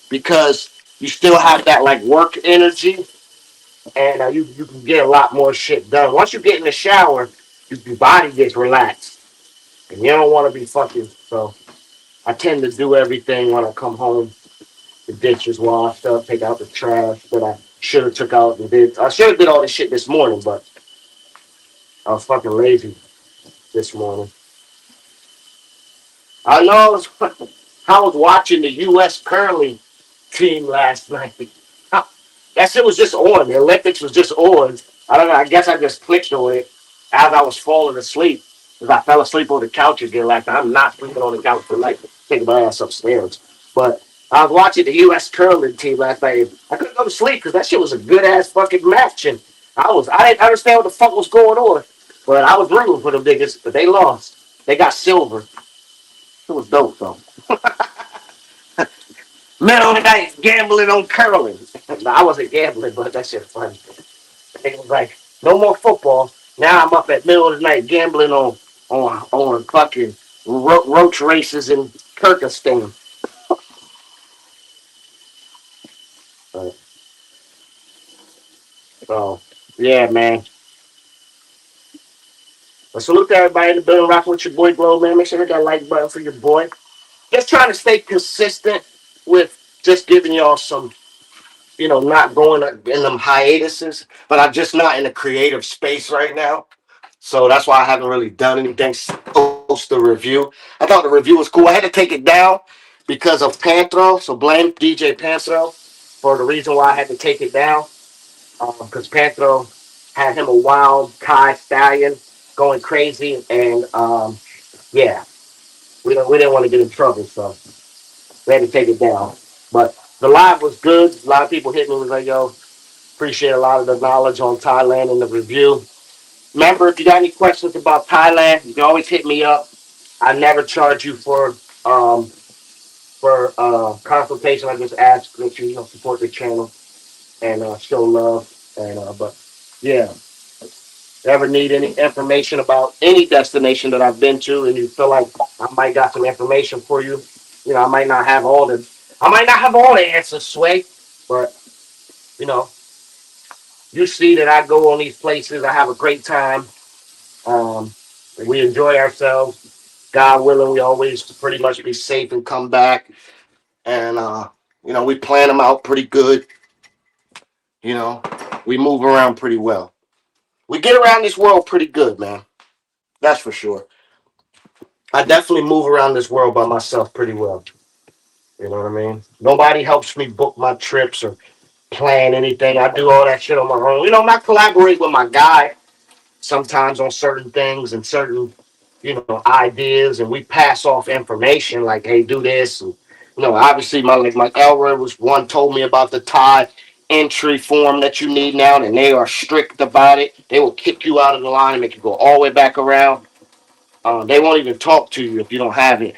because you still have that like work energy, and you can get a lot more shit done. Once you get in the shower, your body gets relaxed, and you don't want to be fucking. So I tend to do everything when I come home. The dishes washed up, take out the trash that I should have took out and did. I should have did all this shit this morning, but I was fucking lazy this morning. I know I was watching the U.S. curling team last night. That shit was just on. The Olympics was just on. I don't know. I guess I just clicked on it as I was falling asleep. Because I fell asleep on the couch again last night. I'm not sleeping on the couch tonight. Taking my ass upstairs. But I was watching the U.S. curling team last night. I couldn't go to sleep because that shit was a good ass fucking match. And I didn't understand what the fuck was going on. But I was rooting for them niggas. But they lost. They got silver. It was dope though. Middle of the night gambling on curling. No, I wasn't gambling, but that shit funny. It was like no more football. Now I'm up at middle of the night gambling on fucking roach races in Kyrgyzstan. But, so yeah, man. But salute to everybody in the building, rocking with your boy Glow, man. Make sure you hit that like button for your boy. Just trying to stay consistent with just giving y'all some not going in them hiatuses, but I'm just not in a creative space right now. So that's why I haven't really done anything post the review. I thought the review was cool. I had to take it down because of Panthro. So blame DJ Panthro for the reason why I had to take it down. Because Panthro had him a wild Kai Stallion going crazy. And yeah, we didn't want to get in trouble. So we had to take it down. But the live was good. A lot of people hit me and was like, yo, appreciate a lot of the knowledge on Thailand in the review. Remember, if you got any questions about Thailand, you can always hit me up. I never charge you for consultation. I just ask that you support the channel and show love. And but yeah, ever need any information about any destination that I've been to, and you feel like I might got some information for you, I might not have all the answers, Sway, but you know, you see that I go on these places, I have a great time. Um, we enjoy ourselves. God willing, we always pretty much be safe and come back. And we plan them out pretty good. You know, we move around pretty well. We get around this world pretty good, man. That's for sure. I definitely move around this world by myself pretty well. You know what I mean? Nobody helps me book my trips or plan anything. I do all that shit on my own. I collaborate with my guy sometimes on certain things and certain, ideas, and we pass off information like, hey, do this. And, obviously my Elroy was one told me about the Thai entry form that you need now, and they are strict about it. They will kick you out of the line and make you go all the way back around. They won't even talk to you if you don't have it.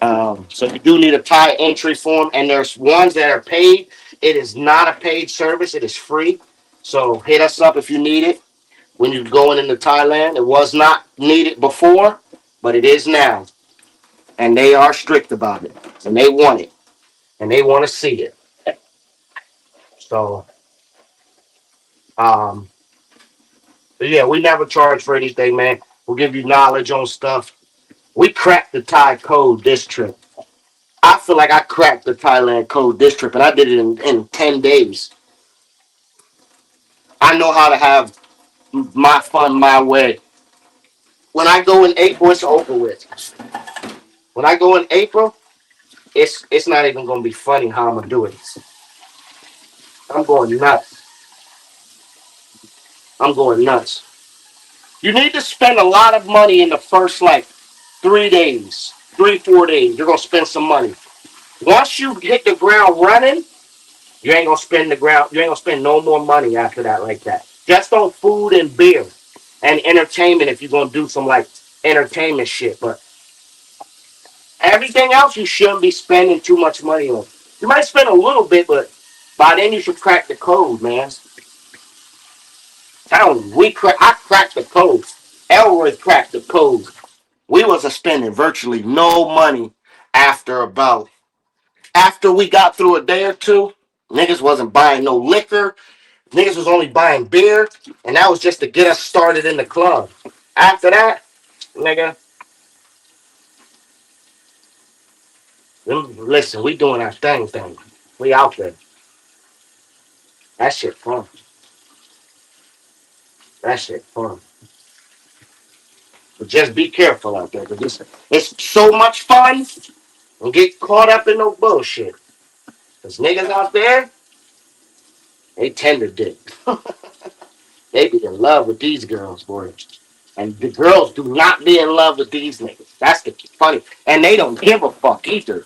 So you do need a Thai entry form, and there's ones that are paid. It is not a paid service; it is free. So hit us up if you need it when you're going into Thailand. It was not needed before, but it is now, and they are strict about it, and they want it, and they want to see it. So, um, but yeah, we never charge for anything, man. We'll give you knowledge on stuff. We cracked the Thai code this trip. I feel like I cracked the Thailand code this trip, and I did it in 10 days. I know how to have my fun my way. When I go in April, it's over with. When I go in April, it's not even gonna be funny how I'm gonna do it. I'm going nuts. I'm going nuts. You need to spend a lot of money in the first 3 days, 4 days. You're gonna spend some money. Once you hit the ground running, you ain't gonna spend the ground. You ain't gonna spend no more money after that like that. Just on food and beer and entertainment if you're gonna do some entertainment shit. But everything else you shouldn't be spending too much money on. You might spend a little bit, but by then you should crack the code, man. Tell me, I cracked the code. Elroy cracked the code. We wasn't spending virtually no money after we got through a day or two. Niggas wasn't buying no liquor. Niggas was only buying beer, and that was just to get us started in the club. After that, nigga, listen, we doing our thing. We out there. That shit fun. That shit fun. But just be careful out there, because it's so much fun. Don't get caught up in no bullshit. Because niggas out there, they tender dick. They be in love with these girls, boy. And the girls do not be in love with these niggas. That's the funny. And they don't give a fuck either.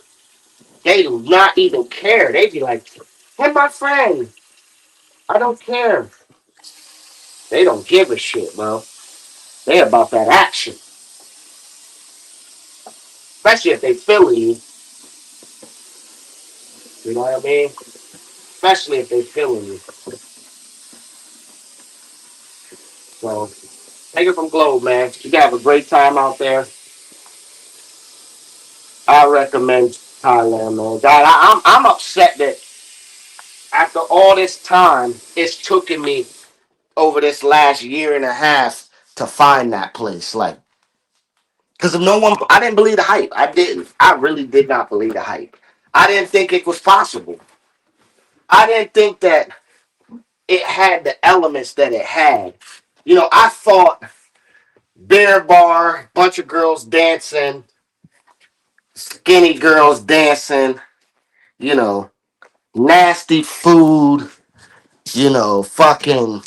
They do not even care. They be like, hey, my friend, I don't care. They don't give a shit, bro. They about that action. Especially if they feeling you. You know what I mean? Especially if they feeling you. So take it from Globe, man. You gotta have a great time out there. I recommend Thailand, man. God, I'm upset that after all this time, it's taken me over this last year and a half to find that place. Because of no one, I didn't believe the hype. I didn't. I really did not believe the hype. I didn't think it was possible. I didn't think that it had the elements that it had. I thought beer bar, bunch of girls dancing, skinny girls dancing, you know, nasty food, fucking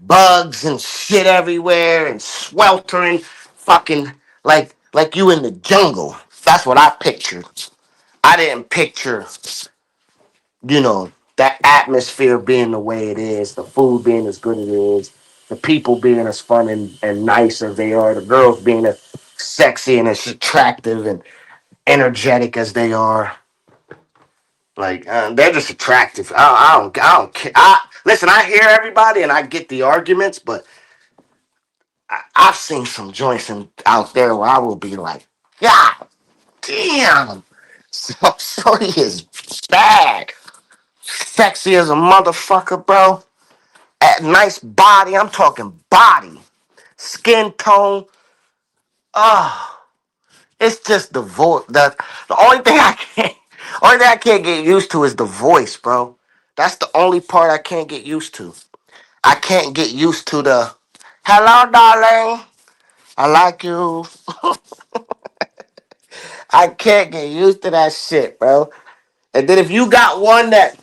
bugs and shit everywhere and sweltering, fucking like you in the jungle. That's what I pictured. I didn't picture, that atmosphere being the way it is, the food being as good as it is, the people being as fun and nice as they are, the girls being as sexy and as attractive and energetic as they are. Like they're just attractive. I don't care. Listen. I hear everybody and I get the arguments, but I've seen some joints out there where I will be like, God damn, so shorty is bad, sexy as a motherfucker, bro. At nice body. I'm talking body, skin tone. Oh, it's just the voice. The only thing I can't, only thing I can't get used to is the voice, bro. That's the only part I can't get used to. I can't get used to the hello, darling. I like you. I can't get used to that shit, bro. And then if you got one that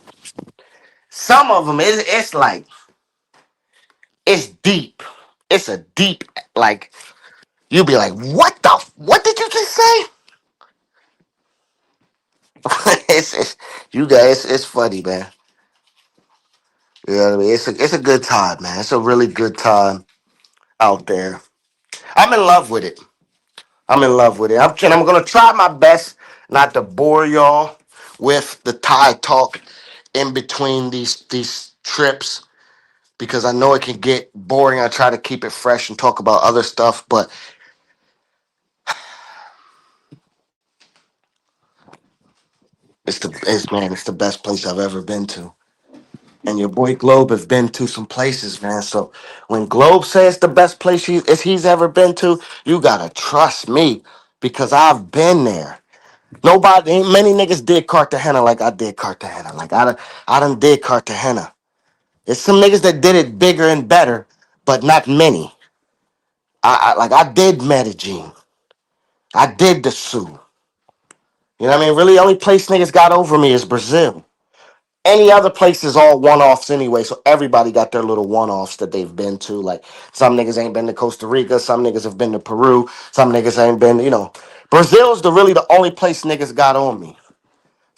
some of them it's like it's deep. It's a deep like you be like, what did you just say? it's you guys, it's funny, man. You know what I mean? It's a good time, man. It's a really good time out there. I'm in love with it. I'm in love with it. I'm gonna try my best not to bore y'all with the Thai talk in between these trips because I know it can get boring. I try to keep it fresh and talk about other stuff, but it's the best place I've ever been to. And your boy Globe has been to some places, man. So when Globe says the best place he's ever been to, you gotta trust me because I've been there. Nobody, ain't many niggas did Cartagena like I did Cartagena. Like I done did Cartagena. There's some niggas that did it bigger and better, but not many. I did Medellin. I did the Sioux. You know what I mean? Really, the only place niggas got over me is Brazil. Any other place is all one offs anyway, so everybody got their little one offs that they've been to. Like some niggas ain't been to Costa Rica, some niggas have been to Peru, some niggas ain't been, Brazil's really the only place niggas got on me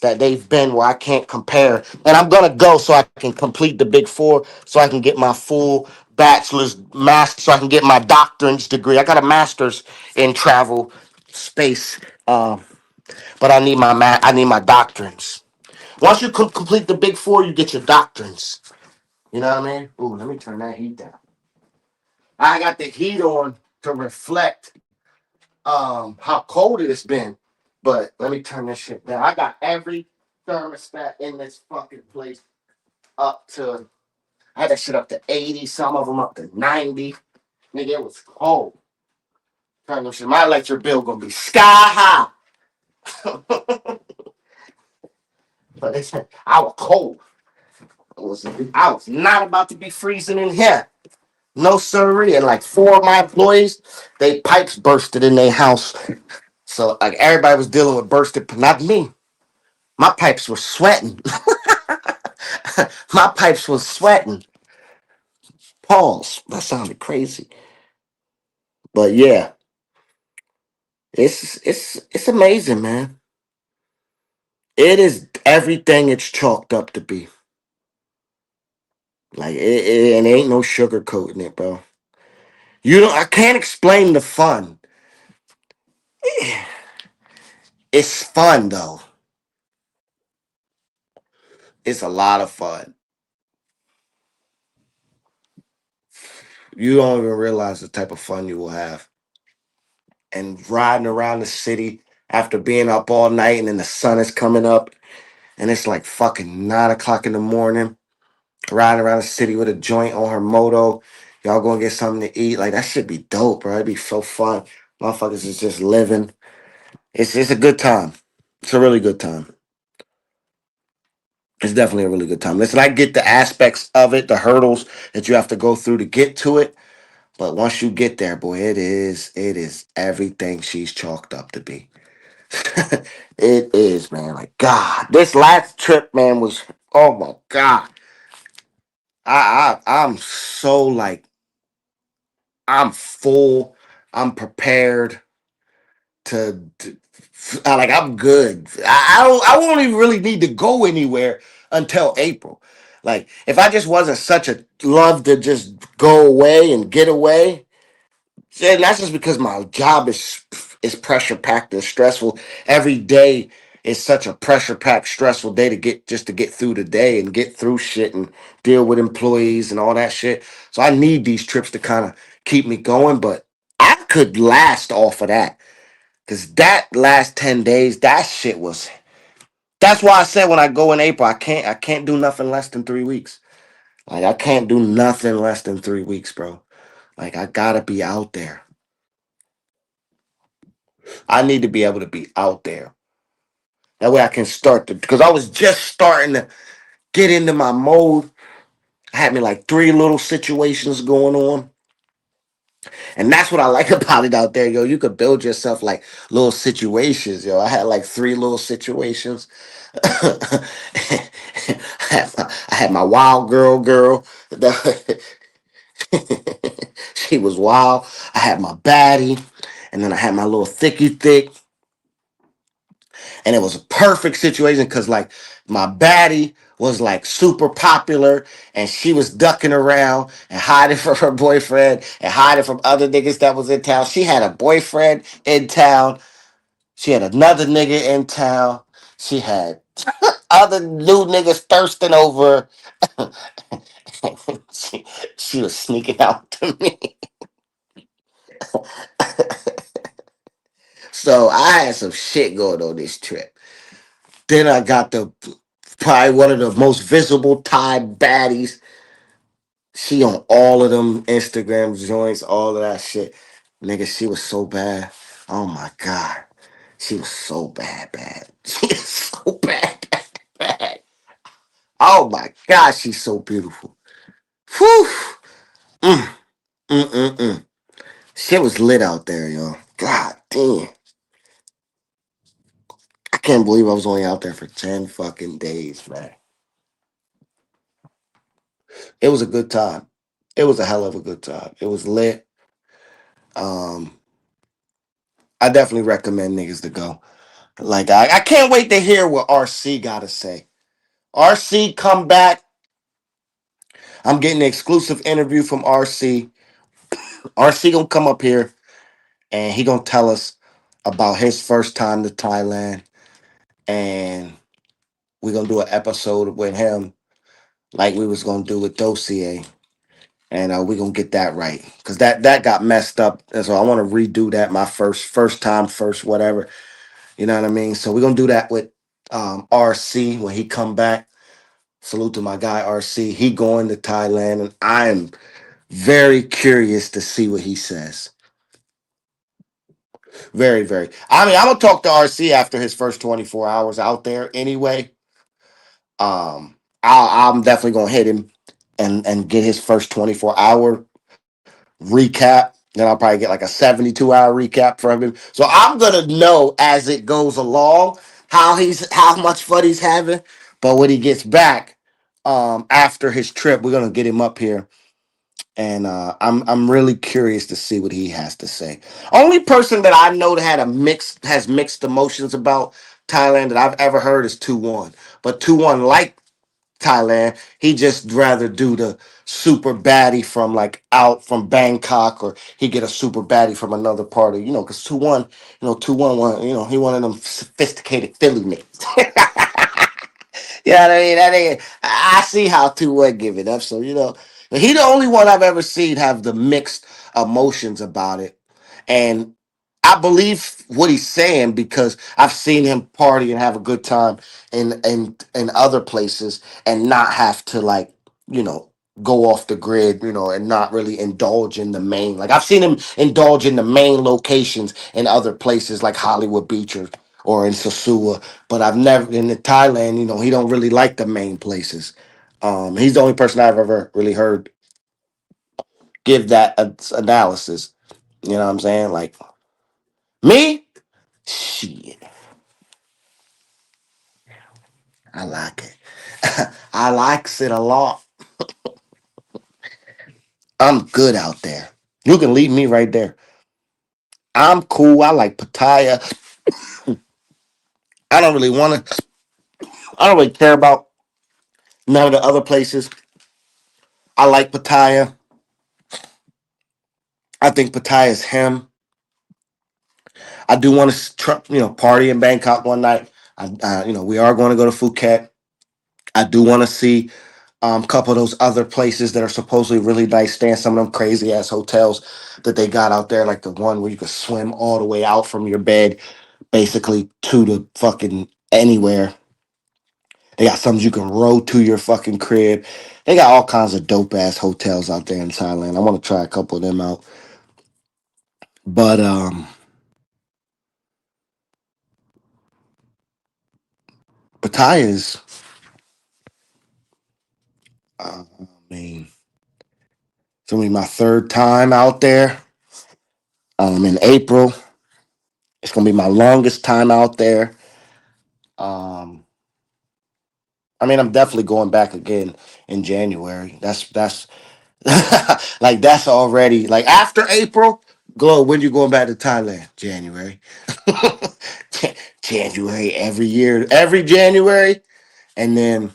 that they've been where I can't compare. And I'm gonna go so I can complete the big four, so I can get my full bachelor's master, so I can get my doctorate's degree. I got a master's in travel space, but I need my doctrines. Once you complete the big four, you get your doctrines. You know what I mean? Ooh, let me turn that heat down. I got the heat on to reflect how cold it has been. But let me turn this shit down. I got every thermostat in this fucking place up to I had that shit up to 80, some of them up to 90. Nigga, it was cold. Turn this shit. My electric bill gonna be sky high. But they said I was cold. I was not about to be freezing in here. No sirree. And like four of my employees, they pipes bursted in their house. So like everybody was dealing with bursted, but not me. My pipes were sweating. My pipes was sweating. Pause. That sounded crazy. But yeah, it's amazing, man. It is everything it's chalked up to be. Like it ain't no sugarcoating it, bro. I can't explain the fun. It's fun though. It's a lot of fun. You don't even realize the type of fun you will have. And riding around the city after being up all night and then the sun is coming up and it's like fucking 9 o'clock in the morning, riding around the city with a joint on her moto. Y'all gonna get something to eat. Like that should be dope, bro. It'd be so fun. Motherfuckers is just living. It's a good time. It's a really good time. It's definitely a really good time. Listen, I get the aspects of it, the hurdles that you have to go through to get to it. But once you get there, boy, it is everything she's chalked up to be. It is, man. Like God, this last trip, man, was oh my God. I'm so like I'm full. I'm prepared to like I'm good. I won't even really need to go anywhere until April. Like if I just wasn't such a love to just go away and get away, and that's just because my job is pressure packed and stressful every day. it's such a pressure packed, stressful day to get just to get through the day and get through shit and deal with employees and all that shit. So I need these trips to kind of keep me going, but I could last off of that. Cause that last 10 days, that shit was that's why I said when I go in April, I can't do nothing less than 3 weeks. Like I can't do nothing less than 3 weeks, bro. Like I gotta be out there. I need to be able to be out there. That way I can start to because I was just starting to get into my mode. I had me like three little situations going on. And that's what I like about it out there, yo. You could build yourself like little situations, yo. I had like three little situations. I had my wild girl. She was wild. I had my baddie, and then I had my little thicky thick, and it was a perfect situation because like my baddie was like super popular, and she was ducking around and hiding from her boyfriend and hiding from other niggas that was in town. She had a boyfriend in town. She had another nigga in town. She had other new niggas thirsting over her. she, she was sneaking out to me. So I had some shit going on this trip. Then I got the probably one of the most visible Thai baddies. She on all of them Instagram joints, all of that shit. Nigga, she was so bad. Oh my God. She was so bad. She is so bad. Oh my God, she's so beautiful. Whew. Mm, mm. Shit was lit out there, yo. God damn. I can't believe I was only out there for 10 fucking days, man. It was a good time. It was a hell of a good time. It was lit. Um, I definitely recommend niggas to go. Like I can't wait to hear what RC gotta say. RC come back. I'm getting an exclusive interview from RC. RC gonna come up here and he gonna tell us about his first time to Thailand, and we're gonna do an episode with him like we was gonna do with Dossier, and we're gonna get that right because that got messed up, and so I want to redo that my first time, first whatever, you know what I mean. So we're gonna do that with RC when he come back. Salute to my guy RC. He going to Thailand, and I'm very curious to see what he says. Very, very. I mean, I'm gonna talk to RC after his first 24 hours out there anyway. I'm definitely gonna hit him and get his first 24-hour recap. Then I'll probably get like a 72-hour recap from him. So I'm gonna know as it goes along how much fun he's having. But when he gets back, after his trip, we're gonna get him up here. And I'm really curious to see what he has to say. Only person that I know that has mixed emotions about Thailand that I've ever heard is 2-1. But 2-1 like Thailand. He just rather do the super baddie from like out from Bangkok, or he get a super baddie from another part of, because 2-1, 2-1, he one of them sophisticated Philly niggas. Yeah, I mean, that ain't. I see how 2-1 give it up. So he the only one I've ever seen have the mixed emotions about it, and I believe what he's saying because I've seen him party and have a good time in other places and not have to like you know go off the grid, and not really indulge in the main. Like I've seen him indulge in the main locations in other places like Hollywood Beach or in Sosua, but I've never in Thailand. He don't really like the main places. He's the only person I've ever really heard give that analysis. You know what I'm saying? Like me, shit, I like it. I likes it a lot. I'm good out there. You can leave me right there. I'm cool. I like Pattaya. I don't really want to. I don't really care about none of the other places. I like Pattaya. I think Pattaya is him. I do want to, party in Bangkok one night. We are going to go to Phuket. I do want to see a couple of those other places that are supposedly really nice. Stay in some of them crazy ass hotels that they got out there, like the one where you could swim all the way out from your bed, basically to the fucking anywhere. They got some you can row to your fucking crib. They got all kinds of dope ass hotels out there in Thailand. I want to try a couple of them out. But Pattaya is, I mean, it's gonna be my third time out there. In April, it's gonna be my longest time out there. Um, I mean, I'm definitely going back again in January. That's like that's already like after April. Glow, when you going back to Thailand? January. January every year, every January, and then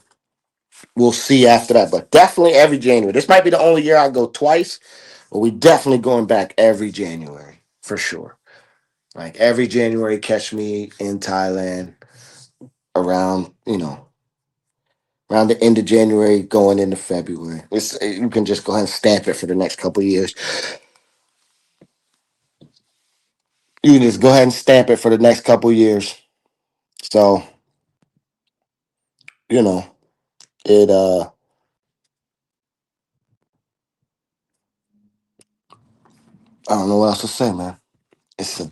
we'll see after that. But definitely every January. This might be the only year I go twice, but we definitely going back every January for sure. Like every January, catch me in Thailand around around the end of January, going into February. You can just go ahead and stamp it for the next couple of years. You can just go ahead and stamp it for the next couple of years. So you know it. I don't know what else to say, man. It's a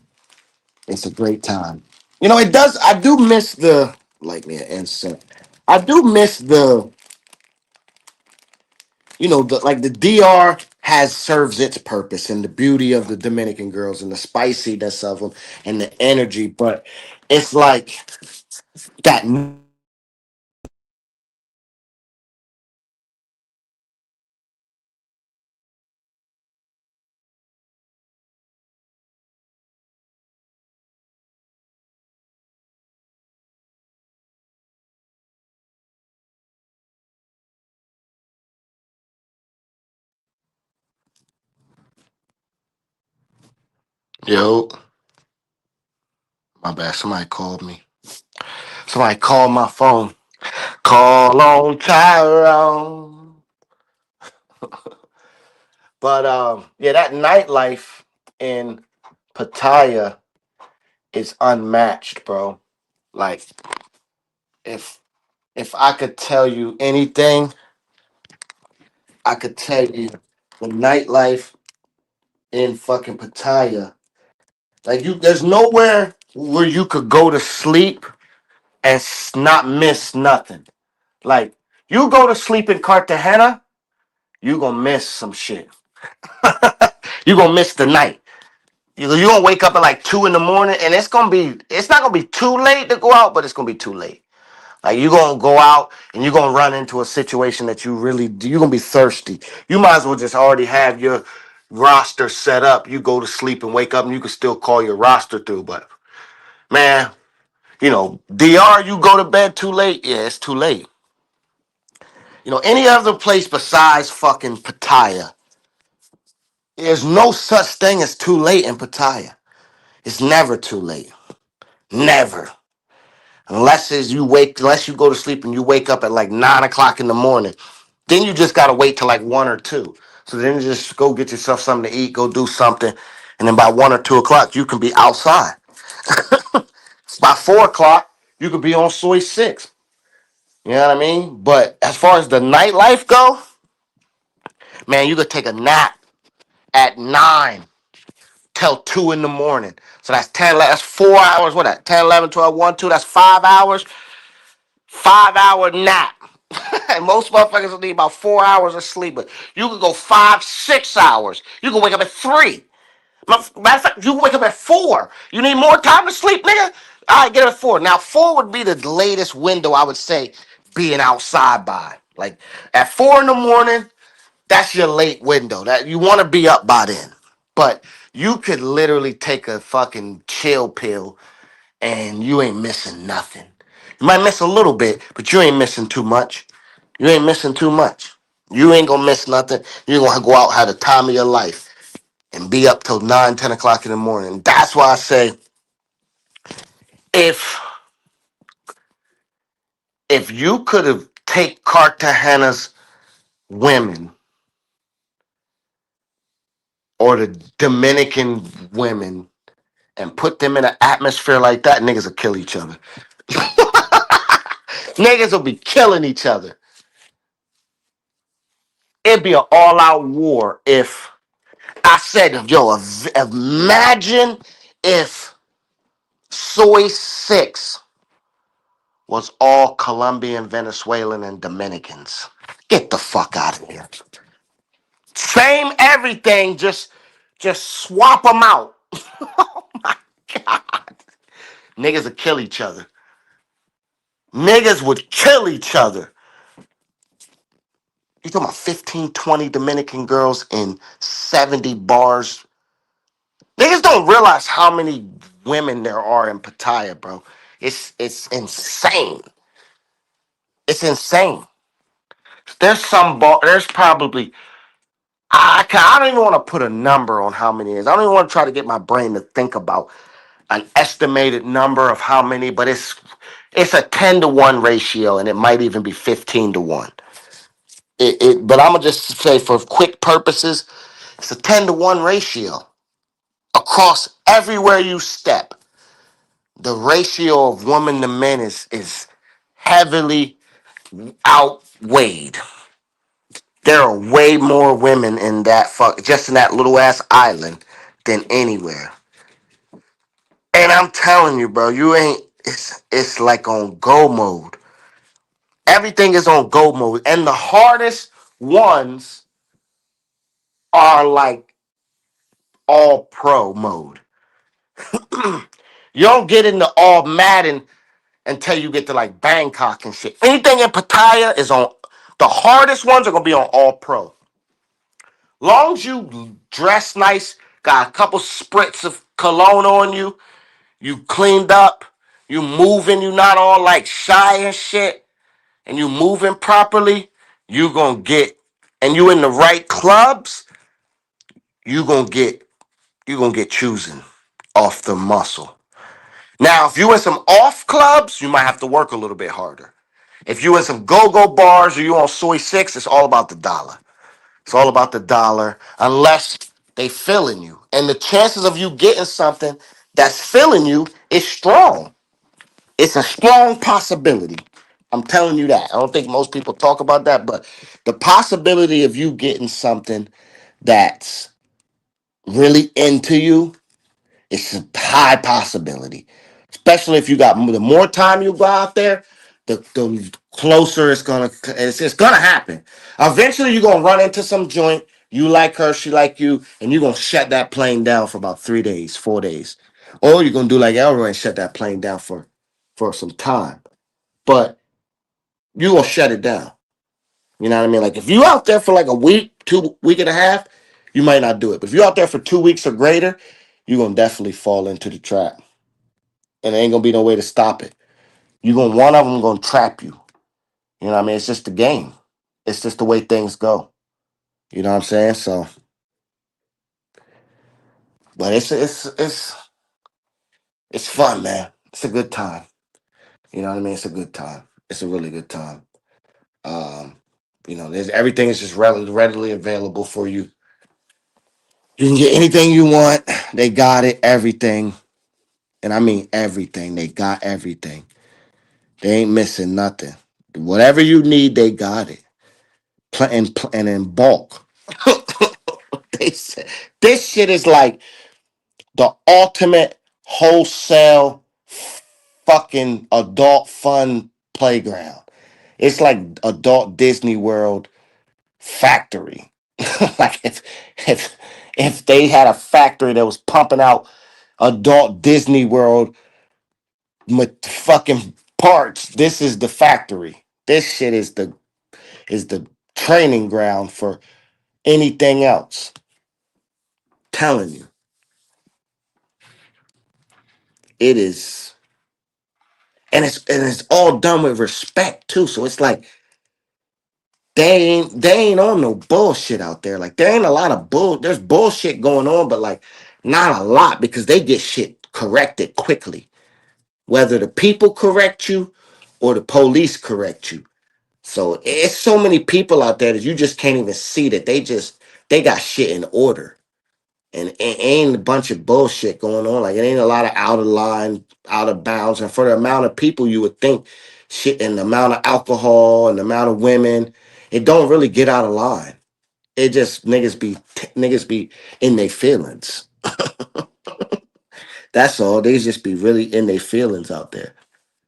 it's a great time. It does. I do miss the like me an insect. I do miss the DR has serves its purpose and the beauty of the Dominican girls and the spiciness of them and the energy, but it's like that. Yo, my bad. Somebody called me. Somebody called my phone. Call on Tyrone. But yeah, that nightlife in Pattaya is unmatched, bro. Like if if I could tell you anything, I could tell you the nightlife in fucking Pattaya. Like there's nowhere where you could go to sleep and not miss nothing. Like you go to sleep in Cartagena, you gonna miss some shit. You gonna miss the night. You gonna wake up at like 2 in the morning, and it's not gonna be too late to go out, but it's gonna be too late. Like you're gonna go out and you're gonna run into a situation that you're gonna be thirsty. You might as well just already have your roster set up. You go to sleep and wake up and you can still call your roster through. But man, DR, you go to bed too late, yeah, it's too late. Any other place besides fucking Pattaya, there's no such thing as too late in Pattaya. It's never too late. Never. Unless you go to sleep and you wake up at like 9 o'clock in the morning. Then you just gotta wait till like 1 or 2. So then you just go get yourself something to eat, go do something, and then by 1 or 2 o'clock you can be outside. By 4 o'clock you could be on Soy Six. You know what I mean? But as far as the nightlife go, man, you could take a nap at 9 till 2 in the morning. So that's 10. That's 4 hours. What that? 10, 11, 12, 1, 2. That's 5 hours. 5 hour nap. And most motherfuckers will need about 4 hours of sleep. But you can go 5, 6 hours. You can wake up at 3. Matter of fact, you can wake up at 4. You need more time to sleep, nigga? All right, get up at 4. Now, 4 would be the latest window, I would say, being outside by. Like, at 4 in the morning, that's your late window. That you want to be up by then. But you could literally take a fucking chill pill and you ain't missing nothing. You might miss a little bit, but you ain't missing too much. You ain't missing too much. You ain't gonna miss nothing. You're gonna go out, have the time of your life, and be up till 9, 10 o'clock in the morning. That's why I say if If you could have take Cartagena's women or the Dominican women and put them in an atmosphere like that, niggas will kill each other. Niggas will be killing each other. It'd be an all-out war if I said, yo, imagine if Soy 6 was all Colombian, Venezuelan, and Dominicans. Get the fuck out of here. Same everything, just swap them out. Oh my God. Niggas would kill each other. Niggas would kill each other. You talking about 15, 20 Dominican girls in 70 bars. Niggas don't realize how many women there are in Pattaya, bro. It's insane. It's insane. There's some bar. There's probably I don't even want to put a number on how many it is. I don't even want to try to get my brain to think about an estimated number of how many, but it's a 10-to-1 ratio, and it might even be 15-to-1. But I'm gonna just say for quick purposes, it's a 10-to-1 ratio across everywhere you step. The ratio of women to men is heavily outweighed. There are way more women in that just in that little ass island than anywhere. And I'm telling you, bro, you ain't. It's like on go mode. Everything is on go mode, and the hardest ones are like all pro mode. You don't get into all Madden until you get to like Bangkok and shit. Anything in Pattaya is on. The hardest ones are gonna be on all pro. Long as you dress nice, got a couple spritz of cologne on you, you cleaned up, you moving, you not all like shy and shit, and you moving properly, you gonna get, and you in the right clubs, you gonna get choosing off the muscle. Now, if you in some off clubs, you might have to work a little bit harder. If you in some go-go bars or you on Soy 6, it's all about the dollar. It's all about the dollar, unless they filling you. And the chances of you getting something that's filling you is strong. It's a strong possibility. I'm telling you that. I don't think most people talk about that, but the possibility of you getting something that's really into you, it's a high possibility. Especially if you got the more time you go out there, the closer it's gonna happen. Eventually you're gonna run into some joint. You like her, she like you, and you're gonna shut that plane down for about 3 days, 4 days. Or you're gonna do like Elroy and shut that plane down for some time. But you gonna shut it down. You know what I mean? Like if you out there for like a week, 2 week and a half, you might not do it. But if you're out there for 2 weeks or greater, you're gonna definitely fall into the trap. And there ain't gonna be no way to stop it. One of them gonna trap you. You know what I mean? It's just the game. It's just the way things go. You know what I'm saying? So, but it's fun, man. It's a good time. You know what I mean? It's a good time. It's a really good time. Um, there's everything is just readily available for you. You can get anything you want. They got it, everything. And I mean everything. They got everything. They ain't missing nothing. Whatever you need, they got it. And in bulk. They said, this shit is like the ultimate wholesale fucking adult fun playground. It's like adult Disney World factory. Like if they had a factory that was pumping out adult Disney World fucking parts, this is the factory. This shit is the training ground for anything else. Telling you, it is, and it's all done with respect too. So it's like they ain't on no bullshit out there. Like there ain't a lot of bull. There's bullshit going on, but like not a lot because they get shit corrected quickly. Whether the people correct you or the police correct you. So it's so many people out there that you just can't even see that they got shit in order. And it ain't a bunch of bullshit going on. Like it ain't a lot of out of line, out of bounds. And for the amount of people you would think shit and the amount of alcohol and the amount of women, it don't really get out of line. It just niggas be in their feelings. That's all. They just be really in their feelings out there.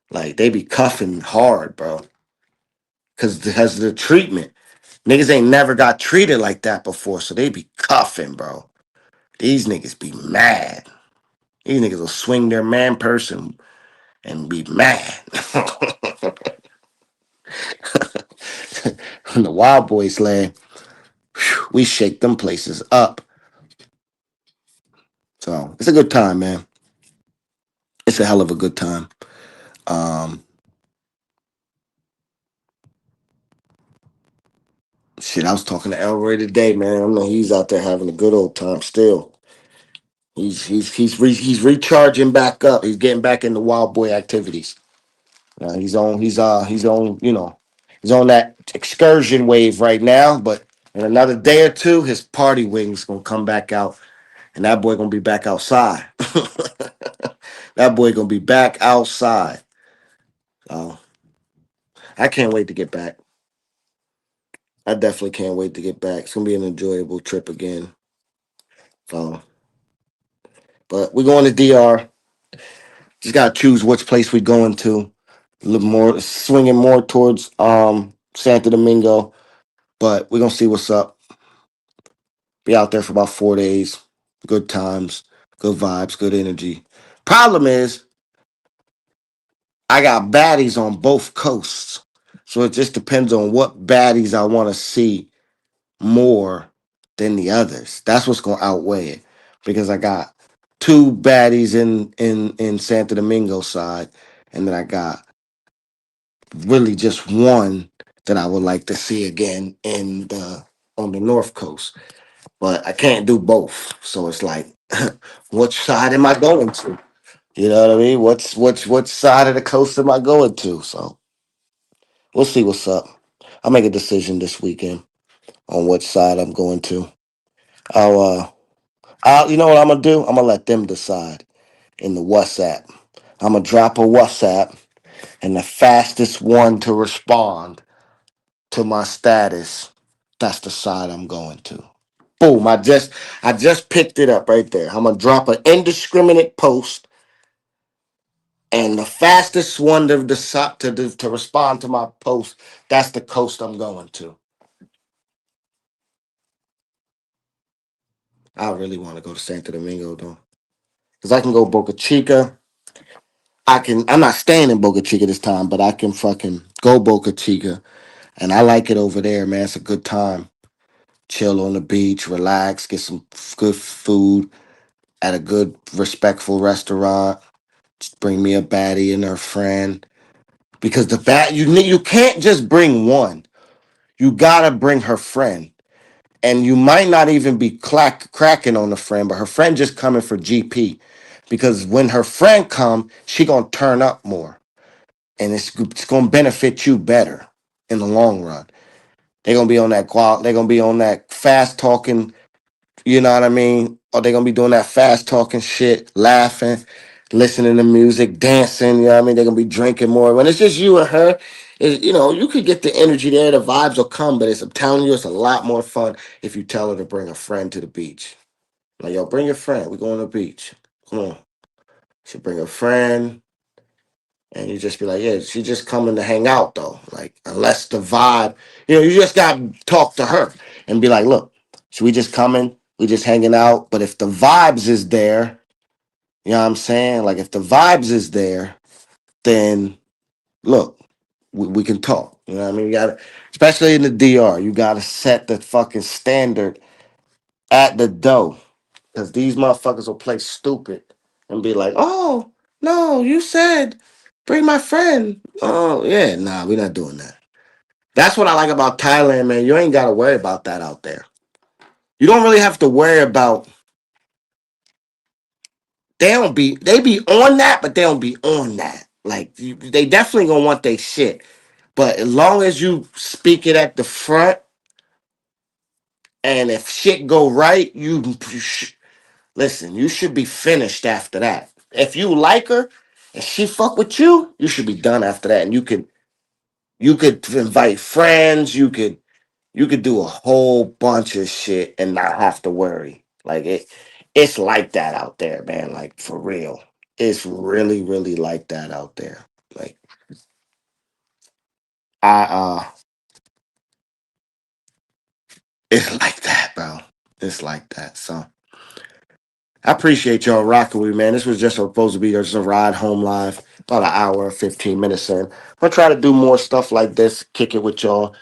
Like they be cuffing hard, bro. Because of the treatment. Niggas ain't never got treated like that before, so they be cuffing, bro. These niggas be mad. These niggas will swing their man person and be mad. When the Wild Boys land, we shake them places up. So it's a good time, man. It's a hell of a good time. Um, Shit, I was talking to Elroy today, man. I know he's out there having a good old time still. He's recharging back up. He's getting back into Wild Boy activities. He's on he's on that excursion wave right now. But in another day or two, his party wings gonna come back out, and that boy gonna be back outside. That boy gonna be back outside. So I can't wait to get back. I definitely can't wait to get back. It's gonna be an enjoyable trip again. So, but we're going to DR. Just gotta choose which place we're going to. A little more swinging more towards Santo Domingo, but we're gonna see what's up. Be out there for about 4 days. Good times, good vibes, good energy. Problem is, I got baddies on both coasts. So it just depends on what baddies I want to see more than the others. That's what's gonna outweigh it. Because I got two baddies in Santo Domingo side, and then I got really just one that I would like to see again in the on the North Coast. But I can't do both. So it's like, which side am I going to? You know what I mean? What side of the coast am I going to? So we'll see what's up. I'll make a decision this weekend on which side I'm going to. I'll you know what I'm gonna do? I'm gonna let them decide in the WhatsApp. I'm gonna drop a WhatsApp, and the fastest one to respond to my status, that's the side I'm going to. Boom! I just picked it up right there. I'm gonna drop an indiscriminate post, and the fastest one to decide to respond to my post, that's the coast I'm going to. I really want to go to Santo Domingo though, because I can go Boca Chica. I'm not staying in Boca Chica this time, but I can fucking go Boca Chica, and I like it over there, man. It's a good time. Chill on the beach, relax, get some good food at a good, respectful restaurant. Just bring me a baddie and her friend, because you can't just bring one. You gotta bring her friend, and you might not even be cracking on the friend, but her friend just coming for GP, because when her friend come, she gonna turn up more, and it's gonna benefit you better in the long run. They're gonna be on that They're gonna be on that fast talking. You know what I mean? Or they're gonna be doing that fast talking shit, laughing, listening to music, dancing. You know what I mean? They're gonna be drinking more. When it's just you and her, you could get the energy there. The vibes will come, but I'm telling you, it's a lot more fun if you tell her to bring a friend to the beach. Like, yo, bring your friend. We're going to the beach. Come on. She bring a friend, and you just be like, yeah, she just coming to hang out though. Like, unless the vibe, you just gotta talk to her and be like, look, so we just coming, we just hanging out. But if the vibes is there, you know what I'm saying? Like, if the vibes is there, then look, we can talk. You know what I mean? You gotta, especially in the DR, you gotta set the fucking standard at the door. Because these motherfuckers will play stupid and be like, oh, no, you said bring my friend. Oh, yeah, nah, we're not doing that. That's what I like about Thailand, man. You ain't got to worry about that out there. You don't really have to worry about, they be on that, but they don't be on that. Like they definitely gonna want their shit. But as long as you speak it at the front, and if shit go right, listen. You should be finished after that. If you like her and she fuck with you, you should be done after that. And you could invite friends. You could do a whole bunch of shit and not have to worry. Like it's like that out there, man. Like for real, it's really, really like that out there. Like I it's like that, bro. It's like that. So I appreciate y'all rocking with me, man. This was just supposed to be just a ride home live, about an hour and 15 minutes in. I'm gonna try to do more stuff like this, kick it with y'all.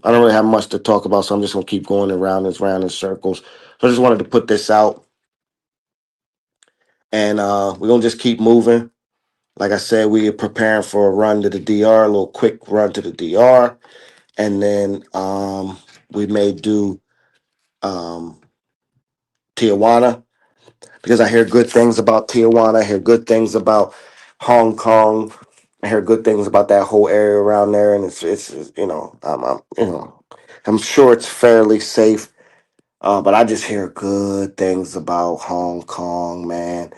I don't really have much to talk about, so I'm just gonna keep going around and round in circles. So I just wanted to put this out, and we're gonna just keep moving. Like I said, we are preparing for a run to the DR, a little quick run to the DR, and then we may do um, Tijuana because I hear good things about Tijuana. I hear good things about Hong Kong. I hear good things about that whole area around there, and it's I'm sure it's fairly safe. But I just hear good things about Hong Kong, man.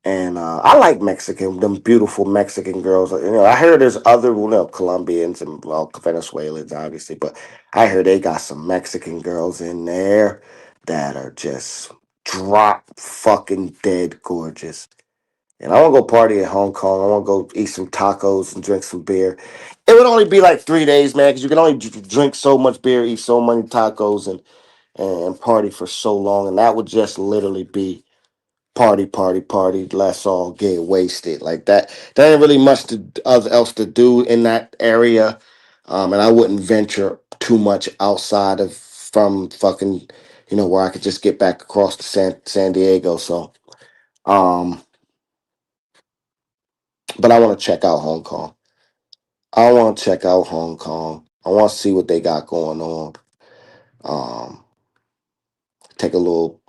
And I like Mexican, them beautiful Mexican girls. I heard there's other, Colombians and Venezuelans, obviously, but I heard they got some Mexican girls in there that are just drop fucking dead gorgeous. And I want to go party in Hong Kong. I want to go eat some tacos and drink some beer. It would only be like 3 days, man, because you can only drink so much beer, eat so many tacos, and party for so long, and that would just literally be party, party, party. Let's all get wasted like that. There ain't really much else to do in that area, and I wouldn't venture too much outside of from fucking where I could just get back across to San Diego. So, um, but I want to check out Hong Kong. I want to check out Hong Kong. I want to see what they got going on. Um, take a little,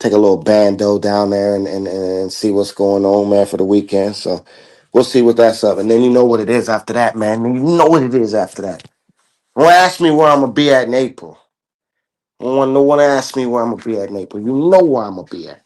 take a little bando down there and see what's going on, man, for the weekend. So we'll see what that's up. And then you know what it is after that, man. You know what it is after that. Don't ask me where I'm gonna be at in April. No one ask me where I'm gonna be at in April. You know where I'm gonna be at.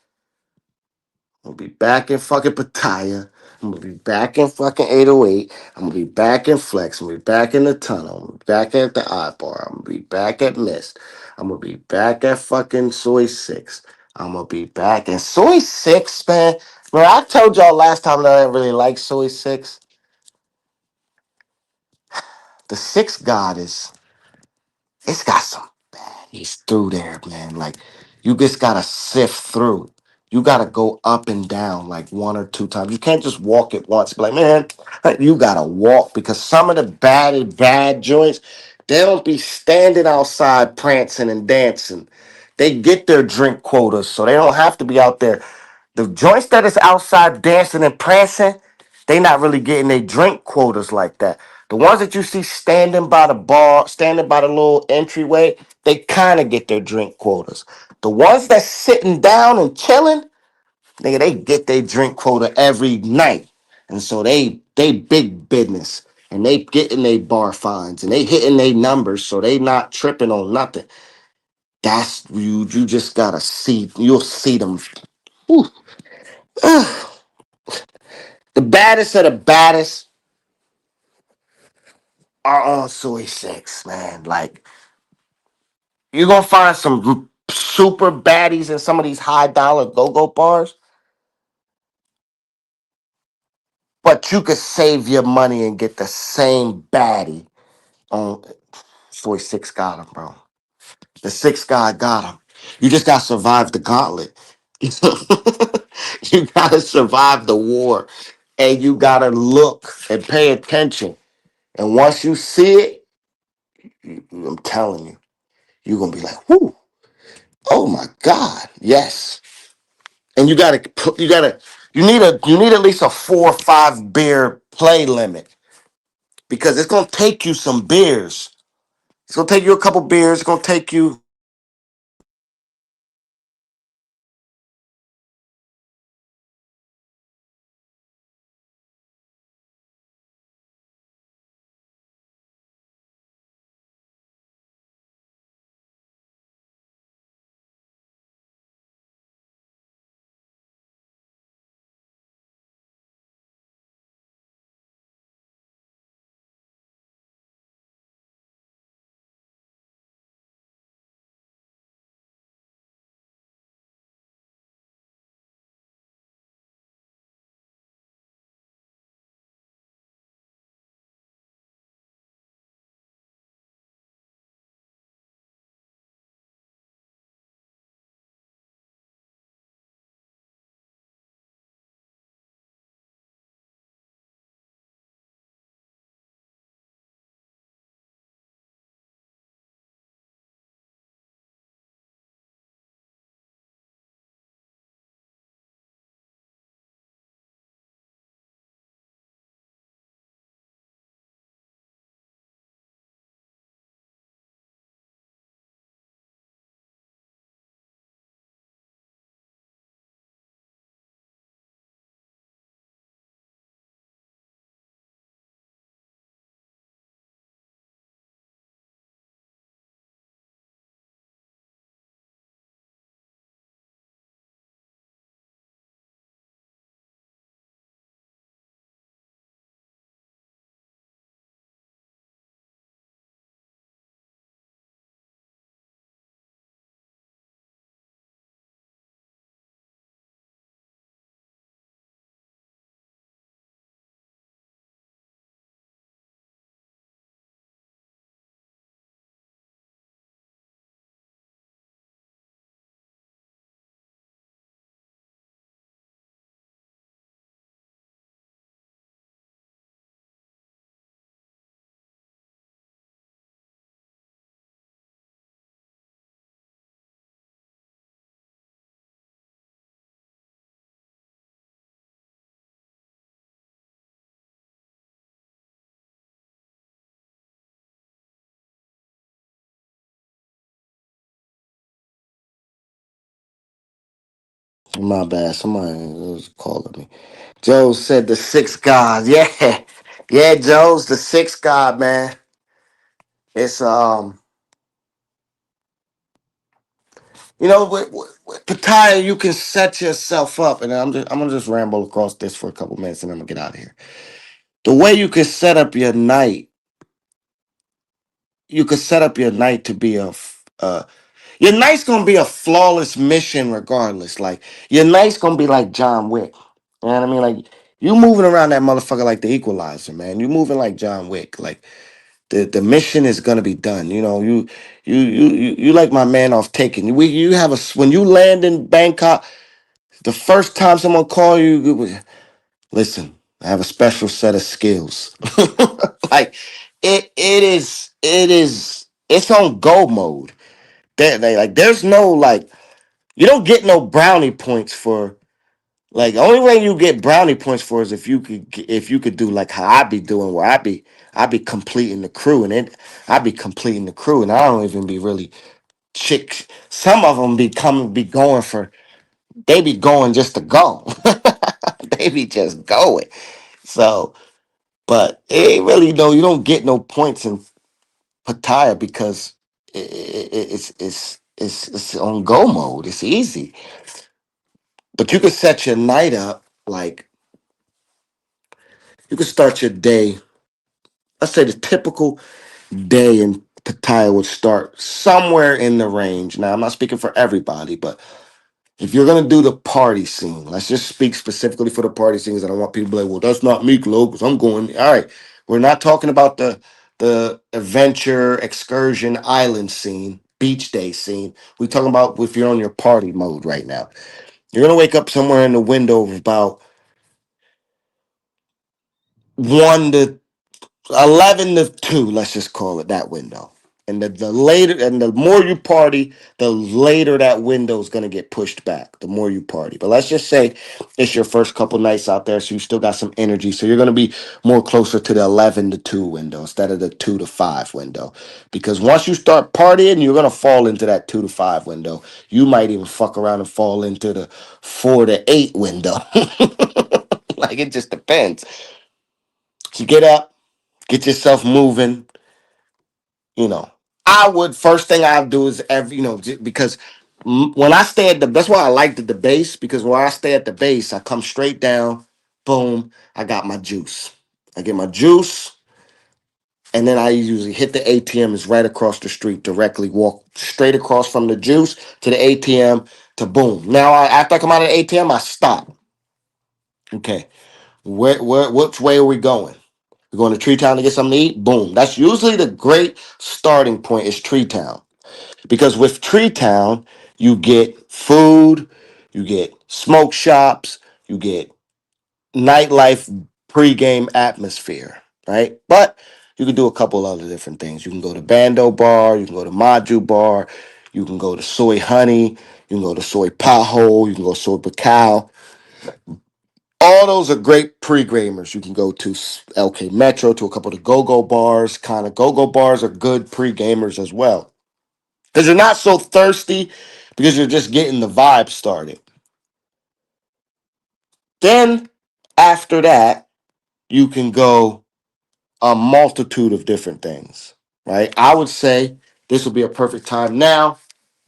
I'm gonna be back in fucking Pattaya. I'm gonna be back in fucking 808. I'm gonna be back in Flex. I'm gonna be back in the tunnel. I'm gonna be back at the I bar. I'm gonna be back at Mist. I'm gonna be back at fucking Soy Six. I'm gonna be back in Soy Six, man. Man, I told y'all last time that I didn't really like Soy Six. The Six God is it's got some baddies through there, man. Like you just gotta sift through. You gotta go up and down like one or two times. You can't just walk it once. Be like, man, you gotta walk because some of the bad joints, they don't be standing outside prancing and dancing. They get their drink quotas, so they don't have to be out there. The joints that is outside dancing and prancing, they not really getting their drink quotas like that. The ones that you see standing by the bar, standing by the little entryway, they kind of get their drink quotas. The ones that's sitting down and chilling, they get their drink quota every night. And so they big business. And they getting their bar fines and they hitting their numbers, so they not tripping on nothing. That's you just gotta see, you'll see them. Whew. The baddest of the baddest are on Soy Six, man. Like you're gonna find some super baddies in some of these high dollar go-go bars, but you could save your money and get the same baddie on Soy Six got him, bro. The six guy got him. You just gotta survive the gauntlet. You gotta survive the war. And you gotta look and pay attention. And once you see it, I'm telling you, you're gonna be like, whoo, oh my God, yes. And you need at least a 4 or 5 beer play limit because it's gonna take you some beers. It's gonna take you a couple beers. It's gonna take you My bad. Somebody was calling me. Joe said the six God. Yeah. Yeah, Joe's the six God, man. It's with Pattaya, you can set yourself up, and I'm gonna just ramble across this for a couple minutes, and I'm gonna get out of here. The way you can set up your night, you could set up your night to be your night's gonna be a flawless mission, regardless. Like your night's gonna be like John Wick. You know what I mean? Like you moving around that motherfucker like the Equalizer, man. You moving like John Wick. Like the mission is gonna be done. You know, you like my man off taking. You have when you land in Bangkok, the first time someone call you, listen, I have a special set of skills. Like it's on go mode. Like there's no like you don't get no brownie points for like the only way you get brownie points for is if you could do like how I be doing where I be completing the crew and it I be completing the crew and I don't even be really chick. Some of them be going for they be going just to go. They be just going. So, but it ain't really no you don't get no points in Pattaya because it's on go mode. It's easy. But you can set your night up like you can start your day. Let's say the typical day in Pattaya would start somewhere in the range. Now, I'm not speaking for everybody, but if you're gonna do the party scene, let's just speak specifically for the party scenes. I don't want people to be like, "Well, that's not me, Glo, because I'm going." All right, we're not talking about the adventure excursion island scene, beach day scene. We're talking about if you're on your party mode right now. You're gonna wake up somewhere in the window of about 1 to 11 to 2, let's just call it that window. And the later and the more you party, the later that window is going to get pushed back. The more you party, but let's just say it's your first couple nights out there, so you still got some energy. So you're going to be more closer to the 11 to 2 window instead of the 2 to 5 window. Because once you start partying, you're going to fall into that 2 to 5 window. You might even fuck around and fall into the 4 to 8 window. Like it just depends. So get up, get yourself moving. You know, I would first thing I do is because when I stay at that's why I like the base because when I stay at the base, I come straight down, boom, I got my juice. I get my juice, and then I usually hit the ATM is right across the street. Directly walk straight across from the juice to the ATM to boom. Now after I come out of the ATM, I stop. Okay, which way are we going? We're going to Tree Town to get something to eat. Boom. That's usually the great starting point is Tree Town. Because with Tree Town, you get food, you get smoke shops, you get nightlife pregame atmosphere, right? But you can do a couple other different things. You can go to Bando Bar, you can go to Maju Bar, you can go to Soy Honey, you can go to Soy Paho, you can go to Soy Bacao. All those are great pre-gamers. You can go to LK Metro, to a couple of the go-go bars. Kind of go-go bars are good pre-gamers as well. Because you're not so thirsty because you're just getting the vibe started. Then after that, you can go a multitude of different things, right? I would say this would be a perfect time now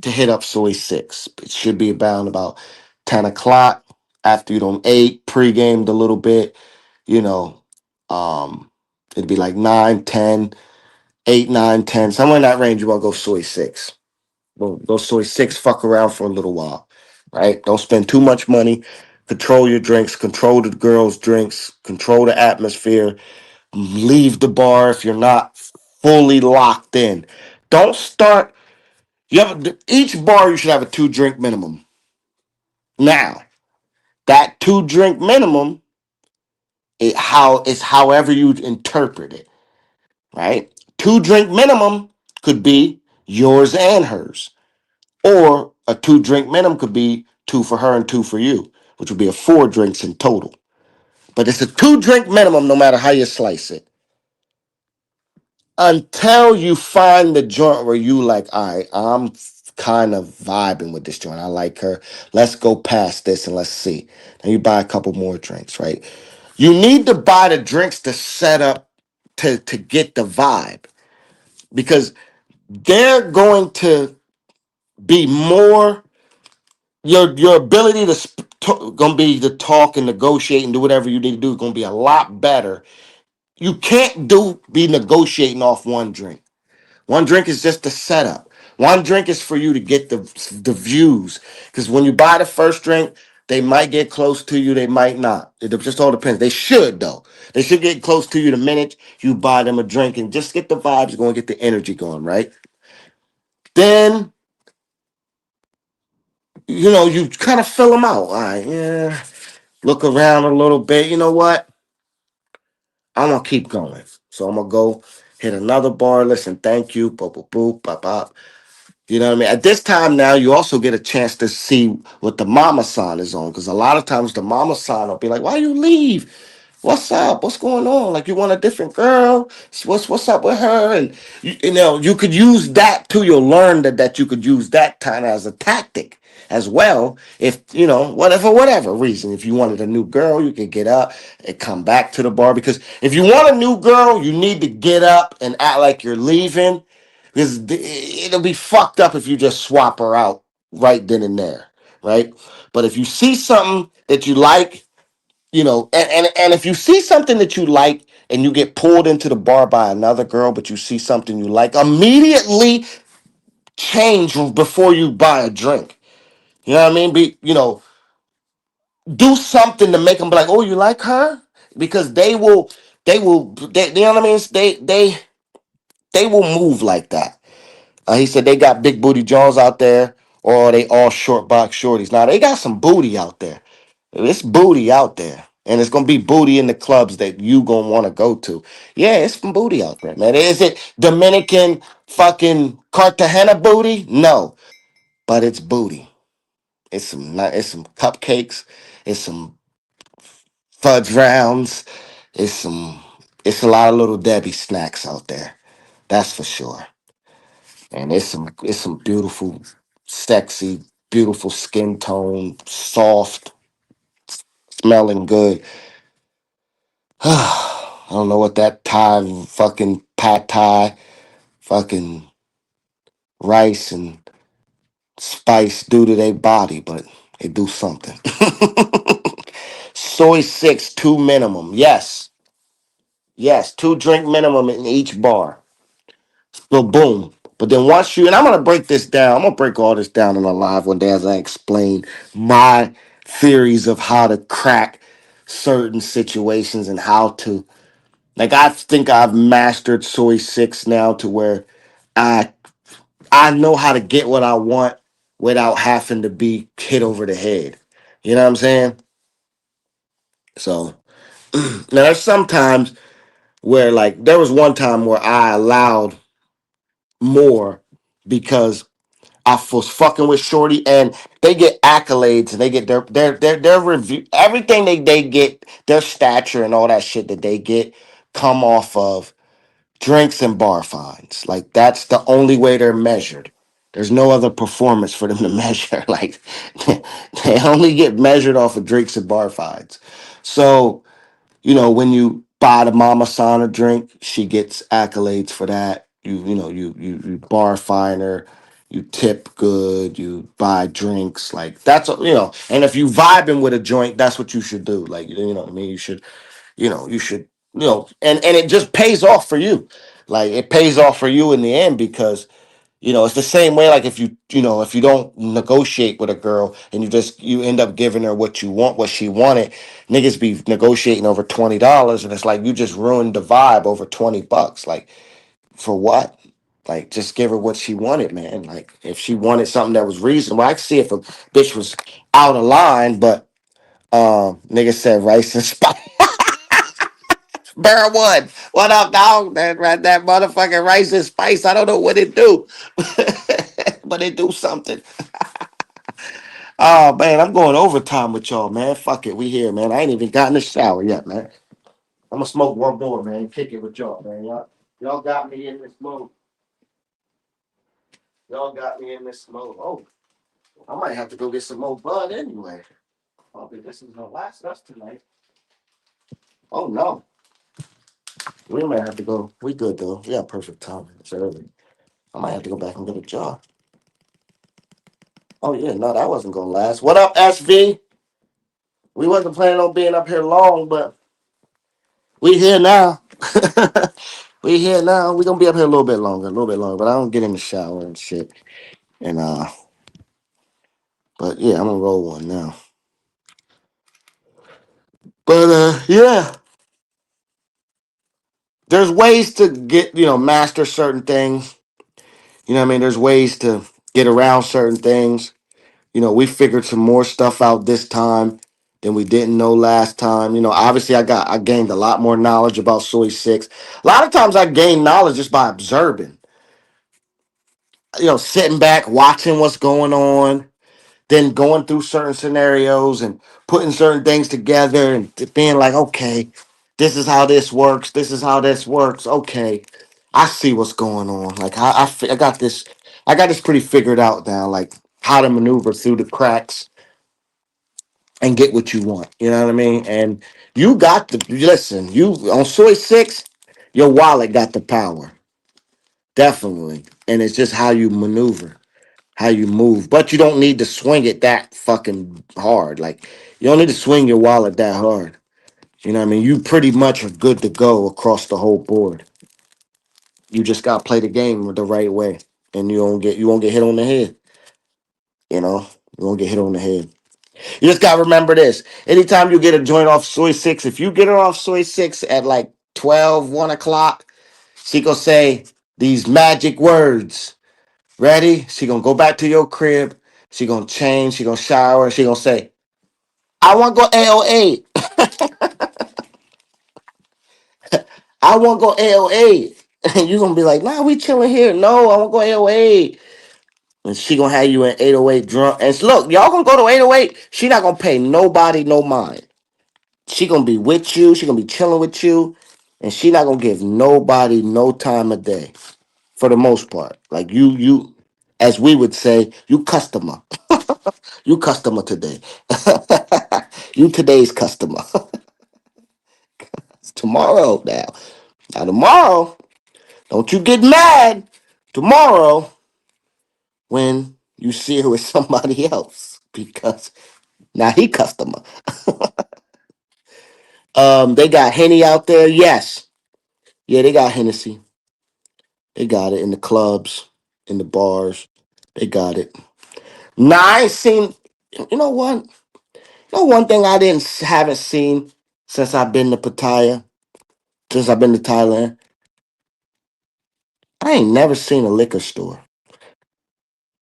to hit up Soy 6. It should be about 10 o'clock after you don't ate, pre-gamed a little bit, you know. It'd be like 9, 10, 8, 9, 10, somewhere in that range. You want to go Soy 6. Go Soy 6, fuck around for a little while, right? Don't spend too much money. Control your drinks, control the girls' drinks, control the atmosphere. Leave the bar if you're not fully locked in. Don't start. Each bar you should have a 2 drink minimum. Now that 2 drink minimum, it's however you interpret it, right? 2 drink minimum could be yours and hers. Or a 2 drink minimum could be 2 for her and 2 for you, which would be a 4 drinks in total. But it's a 2 drink minimum no matter how you slice it. Until you find the joint where you like, all right, kind of vibing with this joint. I like her. Let's go past this and let's see. Then you buy a couple more drinks, right? You need to buy the drinks to set up to get the vibe because they're going to be more your ability gonna be to talk and negotiate and do whatever you need to do is gonna be a lot better. You can't be negotiating off one drink. One drink is just the setup. One drink is for you to get the views. Because when you buy the first drink, they might get close to you, they might not. It just all depends. They should though. They should get close to you the minute you buy them a drink and just get the vibes going, get the energy going, right? Then you kind of fill them out. All right, yeah. Look around a little bit. You know what? I'm gonna keep going. So I'm gonna go hit another bar. Listen, thank you. Boop boop boop. Bop bop. You know what I mean? At this time now, you also get a chance to see what the mama sign is on. Because a lot of times the mama sign will be like, why you leave? What's up? What's going on? Like you want a different girl? What's up with her? And you could use that too. You'll learn that you could use that kind of as a tactic as well. If whatever reason, if you wanted a new girl, you could get up and come back to the bar. Because if you want a new girl, you need to get up and act like you're leaving because it'll be fucked up if you just swap her out right then and there, right? But if you see something that you like, and if you see something that you like and you get pulled into the bar by another girl, but you see something you like, immediately change before you buy a drink. You know what I mean? Do something to make them be like, oh, you like her? Because you know what I mean? They will move like that. He said they got big booty Jones out there, or they all short box shorties. Now they got some booty out there. It's booty out there. And it's gonna be booty in the clubs that you gonna want to go to. Yeah, it's some booty out there, man. Is it Dominican fucking Cartagena booty? No, but it's booty. It's some cupcakes. It's some fudge rounds. It's some. It's a lot of little Debbie snacks out there. That's for sure. And it's some beautiful, sexy, beautiful skin tone, soft, smelling good. I don't know what that Thai fucking pad Thai, fucking rice and spice do to their body, but they do something. Soy six, two minimum. Yes. Yes. Two drink minimum in each bar. So boom. But then and I'm gonna break this down. I'm gonna break all this down in a live one day as I explain my theories of how to crack certain situations and how to I think I've mastered soy six now to where I I know how to get what I want without having to be hit over the head. You know what I'm saying? So now there's sometimes where there was one time where I allowed more because I was fucking with Shorty, and they get accolades and they get their review, everything they get, their stature and all that shit that they get come off of drinks and bar fines. Like that's the only way they're measured. There's no other performance for them to measure. Like they only get measured off of drinks and bar fines. So when you buy the Mama Sana drink, she gets accolades for that. You bar fine her, you tip good, you buy drinks, like and if you vibing with a joint, that's what you should do. Like you know what I mean? You should and it just pays off for you. Like it pays off for you in the end because it's the same way. Like if you don't negotiate with a girl and you end up giving her what you want, what she wanted, niggas be negotiating over $20, and it's like you just ruined the vibe over $20. Like for what? Like just give her what she wanted, man. Like if she wanted something that was reasonable, I could see if a bitch was out of line, but nigga said rice and spice. Barrelwood, what up, dog? That motherfucking rice and spice. I don't know what it do, but it do something. Oh man, I'm going overtime with y'all, man. Fuck it, we here, man. I ain't even got in the shower yet, man. I'm gonna smoke one more, man. Kick it with y'all, man. Y'all got me in this mode. Y'all got me in this mode. Oh, I might have to go get some more bud anyway. Probably this is gonna last us tonight. Oh no. We might have to go. We good though. We got perfect timing. It's early. I might have to go back and get a job. Oh yeah, no, that wasn't gonna last. What up, SV? We wasn't planning on being up here long, but we here now. We here now. We gonna be up here a little bit longer, a little bit longer. But I don't get in the shower and shit. And but yeah, I'm gonna roll one now. But yeah, there's ways to get master certain things. You know what I mean? There's ways to get around certain things. We figured some more stuff out this time than we didn't know last time. Obviously I gained a lot more knowledge about Soy Six. A lot of times I gain knowledge just by observing. Sitting back, watching what's going on, then going through certain scenarios and putting certain things together and being like, okay, this is how this works. This is how this works. Okay, I see what's going on. Like I got this pretty figured out now. Like how to maneuver through the cracks and get what you want. You know what I mean? And you got the listen. You on Soy Six, your wallet got the power, definitely, and it's just how you maneuver, how you move. But you don't need to swing it that fucking hard. Like you don't need to swing your wallet that hard. You know what I mean? You pretty much are good to go across the whole board. You just gotta play the game the right way, and you won't get hit on the head. You know, you won't get hit on the head. You just gotta remember this. Anytime you get a joint off Soy Six, if you get her off Soy Six at like 12, 1 o'clock, she gonna say these magic words. Ready? She gonna go back to your crib. She gonna change. She gonna shower. She gonna say, "I want to go AOA. I want to go AOA." And you gonna be like, "Nah, we chilling here. No, I want to go AOA." And she gonna have you in 808 drunk. And look, y'all gonna go to 808. She not gonna pay nobody no mind. She gonna be with you. She gonna be chilling with you, and she not gonna give nobody no time of day for the most part. Like as we would say, you customer. You customer today. You today's customer. It's tomorrow now. Now tomorrow, don't you get mad tomorrow when you see her with somebody else because now he customer. They got Henny out there. Yes, yeah, they got Hennessy. They got it in the clubs, in the bars. They got it. Now I ain't seen. You know what? One thing I didn't haven't seen since I've been to Pattaya, since I've been to Thailand. I ain't never seen a liquor store.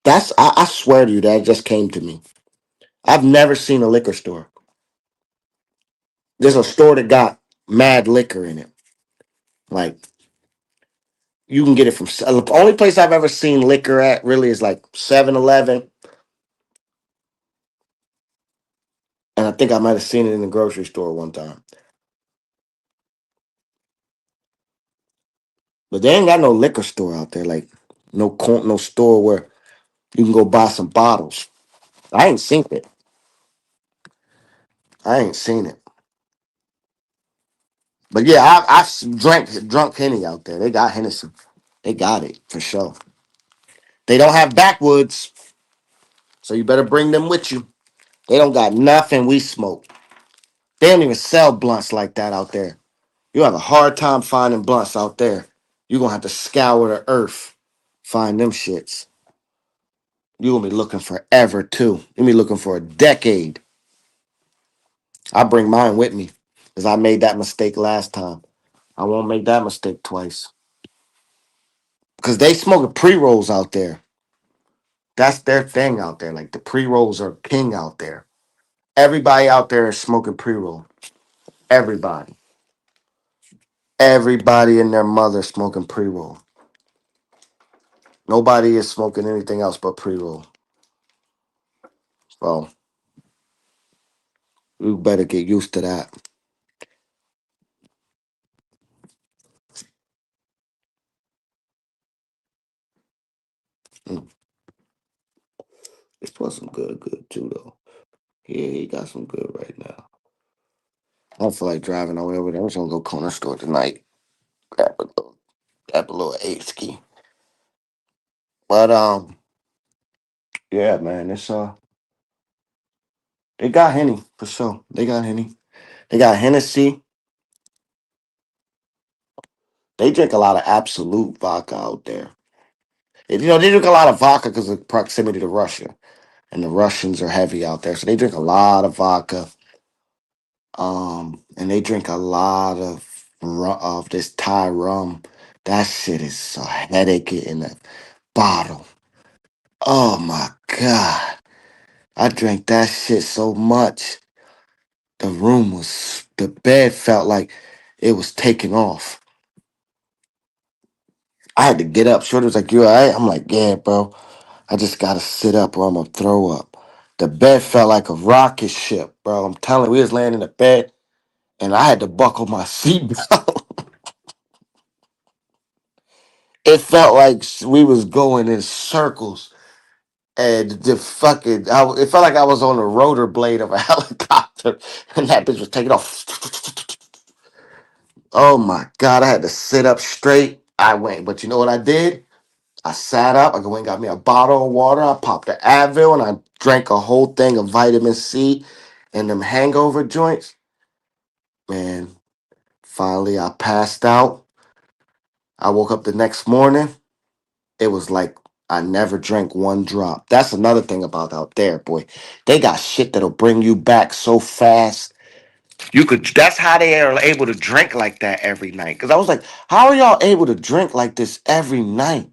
I swear to you, that just came to me. I've never seen a liquor store. There's a store that got mad liquor in it. Like you can get it from the only place I've ever seen liquor at really is like 7-Eleven, and I think I might have seen it in the grocery store one time. But they ain't got no liquor store out there, like no store where you can go buy some bottles. I ain't seen it. I ain't seen it. But yeah, I drunk Henny out there. They got Hennessy. They got it for sure. They don't have backwoods, so you better bring them with you. They don't got nothing we smoke. They don't even sell blunts like that out there. You have a hard time finding blunts out there. You're gonna have to scour the earth, find them shits. You're gonna be looking forever too. You'll be looking for a decade. I bring mine with me because I made that mistake last time. I won't make that mistake twice. Because they smoking pre-rolls out there. That's their thing out there. Like the pre-rolls are king out there. Everybody out there is smoking pre-roll. Everybody. Everybody and their mother smoking pre-roll. Nobody is smoking anything else but pre-roll. So you better get used to that. Mm. This was some good too though. Yeah, he got some good right now. I don't feel like driving all the way over there. I'm just gonna go corner store tonight. Grab a little 8 ski. But yeah, man, it's they got Henny for sure. They got Henny. They got Hennessy. They drink a lot of absolute vodka out there. And, they drink a lot of vodka because of proximity to Russia, and the Russians are heavy out there, so they drink a lot of vodka. And they drink a lot of this Thai rum. That shit is a headache in a bottle. Oh my god, I drank that shit so much. The bed felt like it was taking off. I had to get up. Shorty was like, "You all right?" I'm like, "Yeah, bro. I just gotta sit up or I'm gonna throw up." The bed felt like a rocket ship, bro. I'm telling you, we was laying in the bed and I had to buckle my seatbelt. It felt like we was going in circles. And it felt like I was on the rotor blade of a helicopter and that bitch was taking off. Oh my God, I had to sit up straight. I went, but you know what I did? I sat up. I went and got me a bottle of water. I popped the Advil and I drank a whole thing of vitamin C and them hangover joints. Man, finally I passed out. I woke up the next morning. It was like I never drank one drop. That's another thing about out there, boy. They got shit that'll bring you back so fast. That's how they are able to drink like that every night. Cause I was like, how are y'all able to drink like this every night?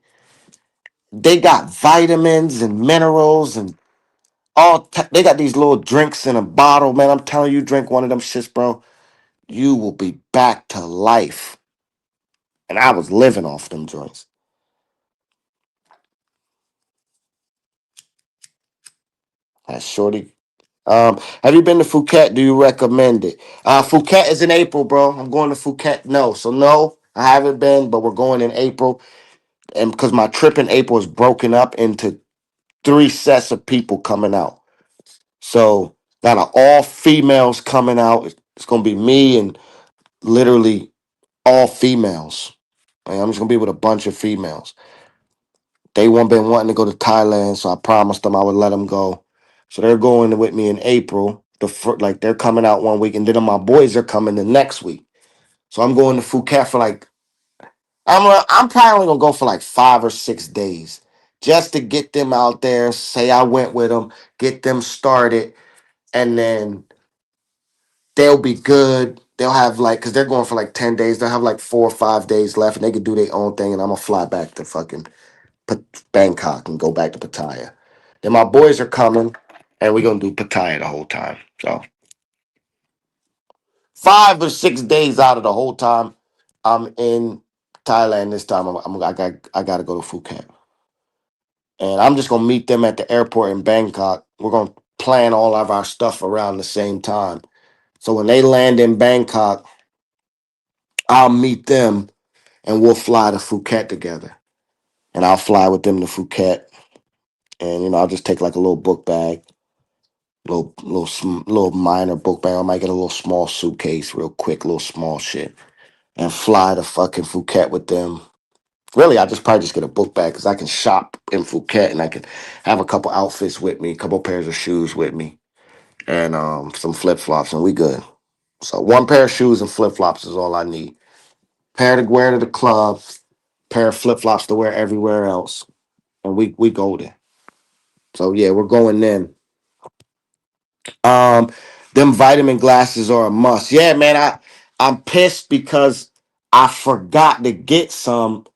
They got vitamins and minerals and they got these little drinks in a bottle, man. I'm telling you, drink one of them shits, bro. You will be back to life. And I was living off them joints. That shorty. Have you been to Phuket? Do you recommend it? Phuket is in April, bro. I'm going to Phuket. No, I haven't been, but we're going in April. And because my trip in April is broken up into 3 sets of people coming out. So got all females coming out. It's gonna be me and literally all females. Like, I'm just gonna be with a bunch of females. They want been wanting to go to Thailand, so I promised them I would let them go. So they're going with me in April. Like they're coming out one week, and then my boys are coming the next week. So I'm going to Phuket for like I'm probably only gonna go for like 5 or 6 days just to get them out there. Say I went with them, get them started, and then they'll be good. They'll have like because they're going for like 10 days. They'll have like 4 or 5 days left, and they can do their own thing. And I'm gonna fly back to fucking Bangkok and go back to Pattaya. Then my boys are coming, and we're gonna do Pattaya the whole time. So 5 or 6 days out of the whole time, I'm in Thailand. This time, I gotta go to Phuket, and I'm just gonna meet them at the airport in Bangkok. We're gonna plan all of our stuff around the same time. So when they land in Bangkok, I'll meet them, and we'll fly to Phuket together. And I'll fly with them to Phuket, and I'll just take like a little book bag, little minor book bag. I might get a little small suitcase, real quick, little small shit, and fly to fucking Phuket with them. Really, I just probably just get a book bag because I can shop in Phuket and I can have a couple outfits with me, a couple pairs of shoes with me, and some flip flops, and we good. So one pair of shoes and flip flops is all I need. Pair to wear to the club, pair of flip flops to wear everywhere else, and we golden. So yeah, we're going then. Um, them vitamin glasses are a must. Yeah, man, I'm pissed because I forgot to get some.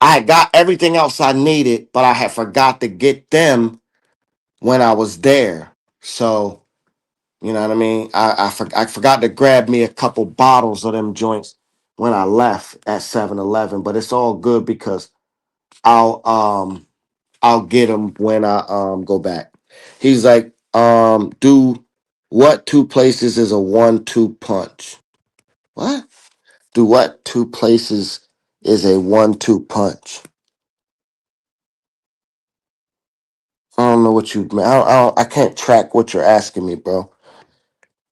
I had got everything else I needed, but I had forgot to get them when I was there. So, you know what I mean? I forgot to grab me a couple bottles of them joints when I left at 7-Eleven, but it's all good because I'll um I'll get them when I go back. He's like, do what two places is a 1-2 punch? What? Do what two places is a 1-2 punch? I don't know what you. I can't track what you're asking me, bro.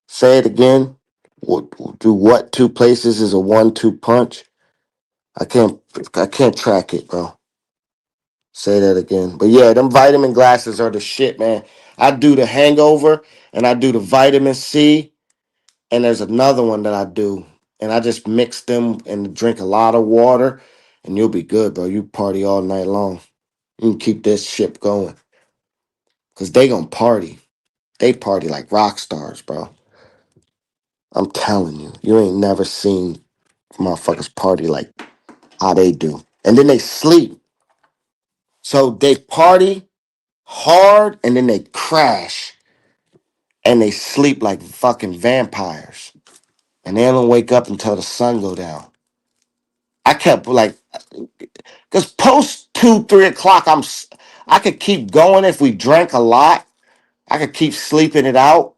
Say it again. What, do what two places is a 1-2 punch? I can't. I can't track it, bro. Say that again. But yeah, them vitamin glasses are the shit, man. I do the hangover and I do the vitamin C, and there's another one that I do. And I just mix them and drink a lot of water, and you'll be good, bro. You party all night long. You can keep this ship going. Cause they gonna party. They party like rock stars, bro. I'm telling you. You ain't never seen motherfuckers party like how they do. And then they sleep. So they party hard and then they crash and they sleep like fucking vampires, and they don't wake up until the sun go down. I kept like, because post 2-3 o'clock, I could keep going if we drank a lot. I could keep sleeping it out,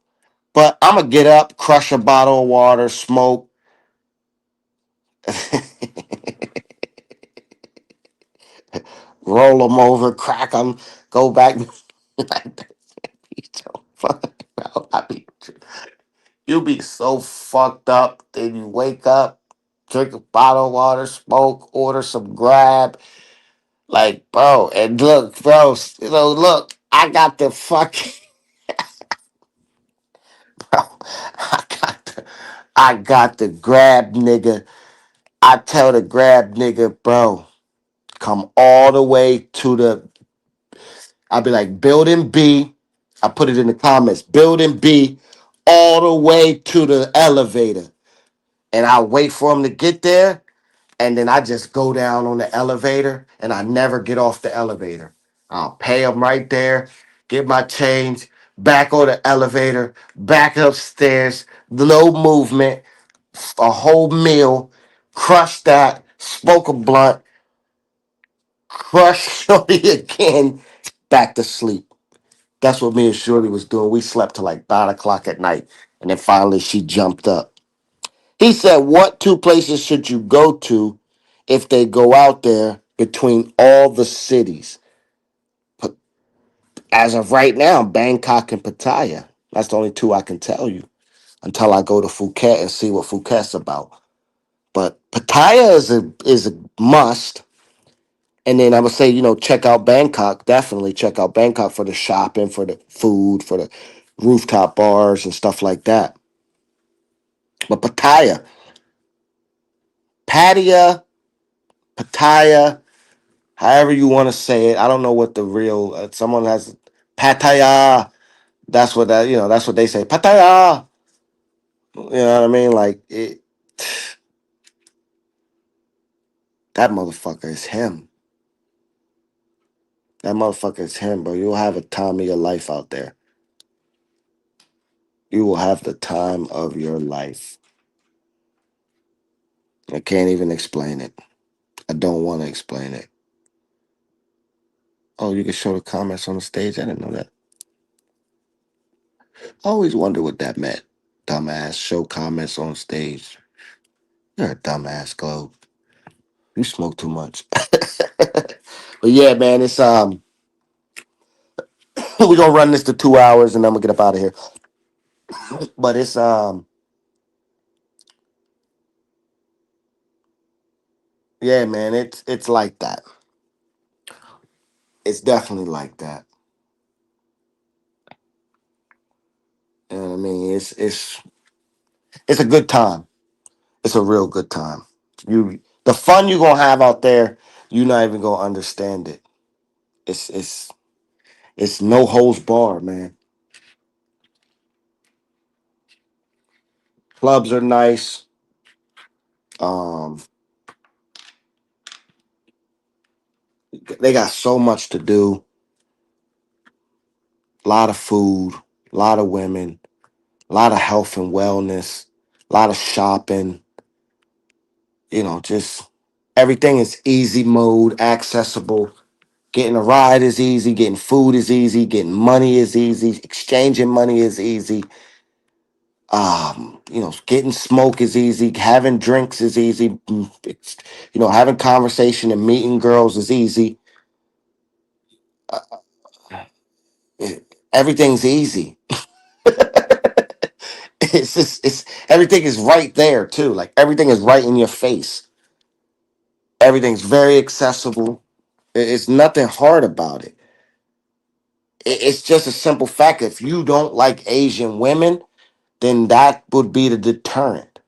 but I'm gonna get up, crush a bottle of water, smoke, roll them over, crack them, go back. I be, you be so fucked up, then you wake up, drink a bottle of water, smoke, order some grab. Like, bro, and look, bro, look, I got the fucking, bro, I got the grab nigga. I tell the grab nigga, bro, come all the way to the, I'll be like, building B. I put it in the comments, building B, all the way to the elevator. And I wait for him to get there. And then I just go down on the elevator and I never get off the elevator. I'll pay them right there, get my change, back on the elevator, back upstairs, no movement, a whole meal, crush that, smoke a blunt, crush Shorty again, back to sleep. That's what me and Shorty was doing. We slept till like 9 o'clock at night. And then finally she jumped up. He said, what two places should you go to if they go out there between all the cities? But as of right now, Bangkok and Pattaya. That's the only two I can tell you until I go to Phuket and see what Phuket's about. But Pattaya is a must. And then I would say, check out Bangkok. Definitely check out Bangkok for the shopping, for the food, for the rooftop bars and stuff like that. But Pattaya, Pattaya, however you want to say it. I don't know what the real. Someone has Pattaya. That's what that. That's what they say. Pattaya. You know what I mean? Like it. That motherfucker is him. That motherfucker is him, bro. You'll have a time of your life out there. You will have the time of your life. I can't even explain it. I don't want to explain it. Oh, you can show the comments on the stage. I didn't know that. I always wonder what that meant. Dumbass. Show comments on stage. You're a dumbass, Globe. You smoke too much. But yeah, man, it's we're gonna run this to 2 hours and then we'll get up out of here. But it's yeah, man, it's like that. It's definitely like that. You know what I mean? It's a good time. It's a real good time. The fun you're gonna have out there, you're not even gonna understand it. It's no holds bar, man. Clubs are nice. Um, they got so much to do. A lot of food, a lot of women, a lot of health and wellness, a lot of shopping. Just everything is easy mode, accessible. Getting a ride is easy, getting food is easy, getting money is easy, exchanging money is easy. Getting smoke is easy, having drinks is easy. Having conversation and meeting girls is easy. Uh, Everything's easy. It's everything is right there too. Like everything is right in your face. Everything's very accessible. It's nothing hard about it. It's just a simple fact. If you don't like Asian women, then that would be the deterrent.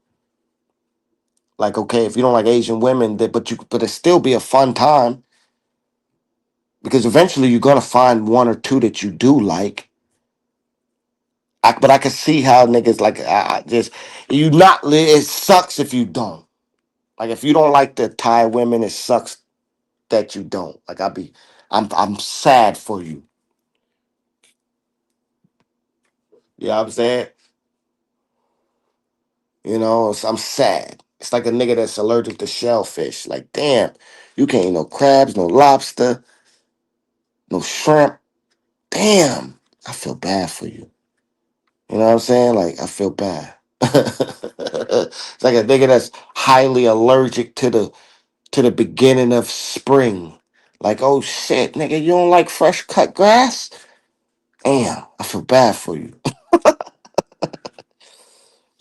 Like, okay, if you don't like Asian women, but it still be a fun time because eventually you're gonna find one or two that you do like. But I can see how niggas like I just you not. It sucks if you don't. Like if you don't like the Thai women, it sucks that you don't. Like I'm sad for you. You know what I'm saying? I'm sad. It's like a nigga that's allergic to shellfish. Like, damn, you can't eat no crabs, no lobster, no shrimp. Damn, I feel bad for you. You know what I'm saying? Like, I feel bad. It's like a nigga that's highly allergic to the beginning of spring. Like, oh shit, nigga, you don't like fresh cut grass? Damn, I feel bad for you.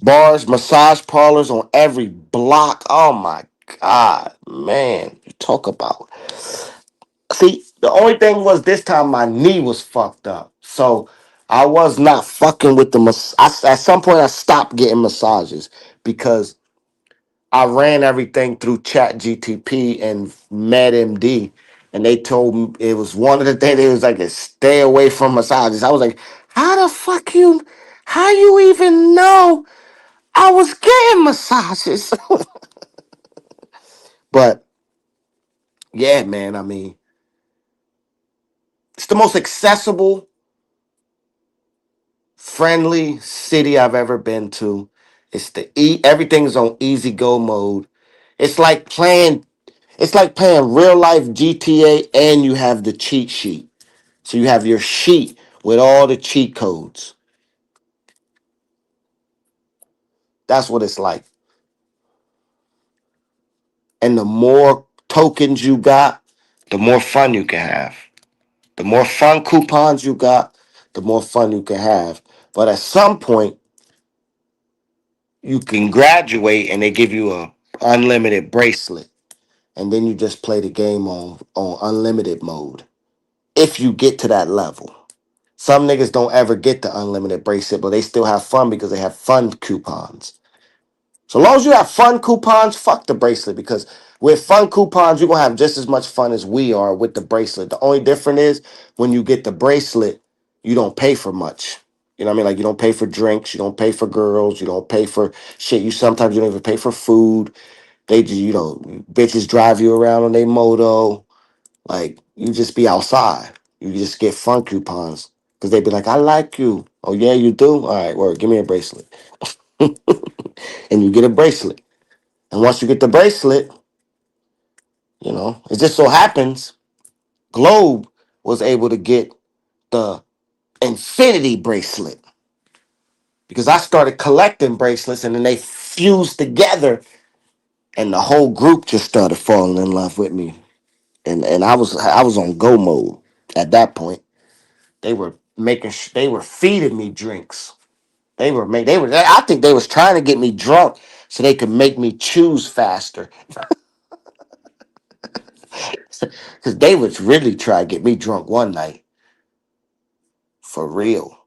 Bars, massage parlors on every block. Oh my God, man. You talk about. See, the only thing was this time my knee was fucked up. So I was not fucking with at some point, I stopped getting massages because I ran everything through Chat GTP and MedMD. And they told me it was one of the things, it was like, stay away from massages. I was like, how the fuck how you even know I was getting massages? But yeah, man, I mean, it's the most accessible, friendly city I've ever been to. Everything's on easy go mode. It's like playing it's like playing real life GTA and you have the cheat sheet. So you have your sheet with all the cheat codes. That's what it's like. And the more tokens you got, the more fun you can have. The more fun coupons you got, the more fun you can have. But at some point, you can graduate and they give you a unlimited bracelet. And then you just play the game on unlimited mode. If you get to that level. Some niggas don't ever get the unlimited bracelet, but they still have fun because they have fun coupons. So long as you have fun coupons, fuck the bracelet because with fun coupons, you're gonna have just as much fun as we are with the bracelet. The only difference is when you get the bracelet, you don't pay for much. You know what I mean? Like you don't pay for drinks, you don't pay for girls, you don't pay for shit. You don't even pay for food. They just, bitches drive you around on their moto. Like you just be outside. You just get fun coupons. Cause they be like, I like you. Oh yeah, you do? All right, word, give me a bracelet. And you get a bracelet. And once you get the bracelet, it just so happens Globe was able to get the infinity bracelet because I started collecting bracelets and then they fused together and the whole group just started falling in love with me. And I was on go mode at that point. They were they were feeding me drinks. I think they was trying to get me drunk so they could make me choose faster. Cause they was really trying to get me drunk one night. For real.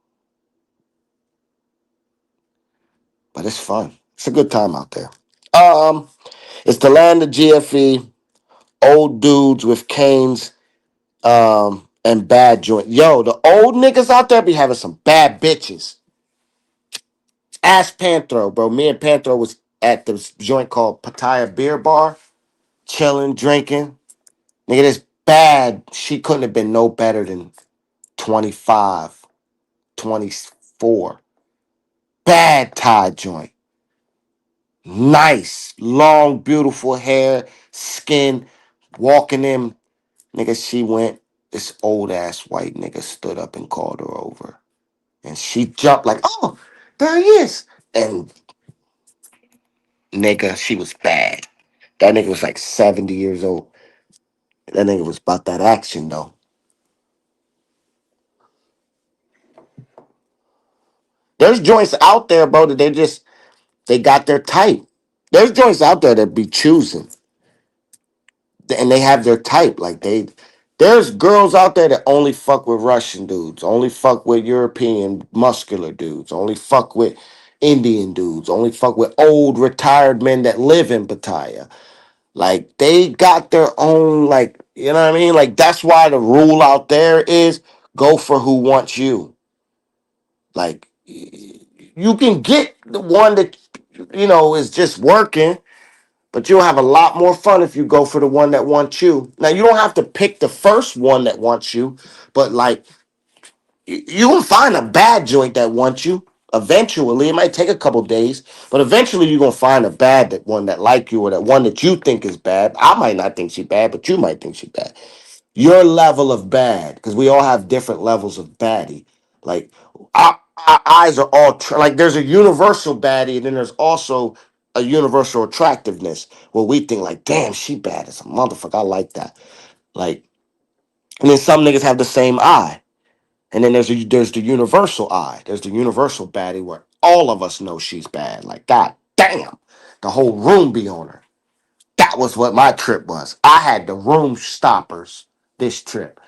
But it's fun. It's a good time out there. Um, it's the land of GFE, old dudes with canes, and bad joint. Yo, the old niggas out there be having some bad bitches. Ask Panthro, bro. Me and Panthro was at this joint called Pattaya Beer Bar, chilling, drinking. Nigga, this bad. She couldn't have been no better than 25, 24. Bad Thai joint. Nice, long, beautiful hair, skin, walking in. Nigga, she went. This old ass white nigga stood up and called her over. And she jumped like, oh, there he is. And nigga, she was bad. That nigga was like 70 years old. That nigga was about that action though. There's joints out there, bro, that they got their type. There's joints out there that be choosing, and they have their type. There's girls out there that only fuck with Russian dudes, only fuck with European muscular dudes, only fuck with Indian dudes, only fuck with old retired men that live in Pattaya. Like they got their own, like, you know what I mean? Like that's why the rule out there is go for who wants you. Like you can get the one that is just working, but you'll have a lot more fun if you go for the one that wants you. Now you don't have to pick the first one that wants you, but like you will find a bad joint that wants you. Eventually, it might take a couple days, but eventually you're gonna find a bad that one that like you, or that one that you think is bad. I might not think she bad, but you might think she bad. Your level of bad, because we all have different levels of baddie. Like our eyes are all like there's a universal baddie, and then there's also a universal attractiveness where we think like, damn, she bad as a motherfucker. I like that. Like, and then some niggas have the same eye. And then there's the universal eye. There's the universal baddie where all of us know she's bad. Like, god damn, the whole room be on her. That was what my trip was. I had the room stoppers this trip.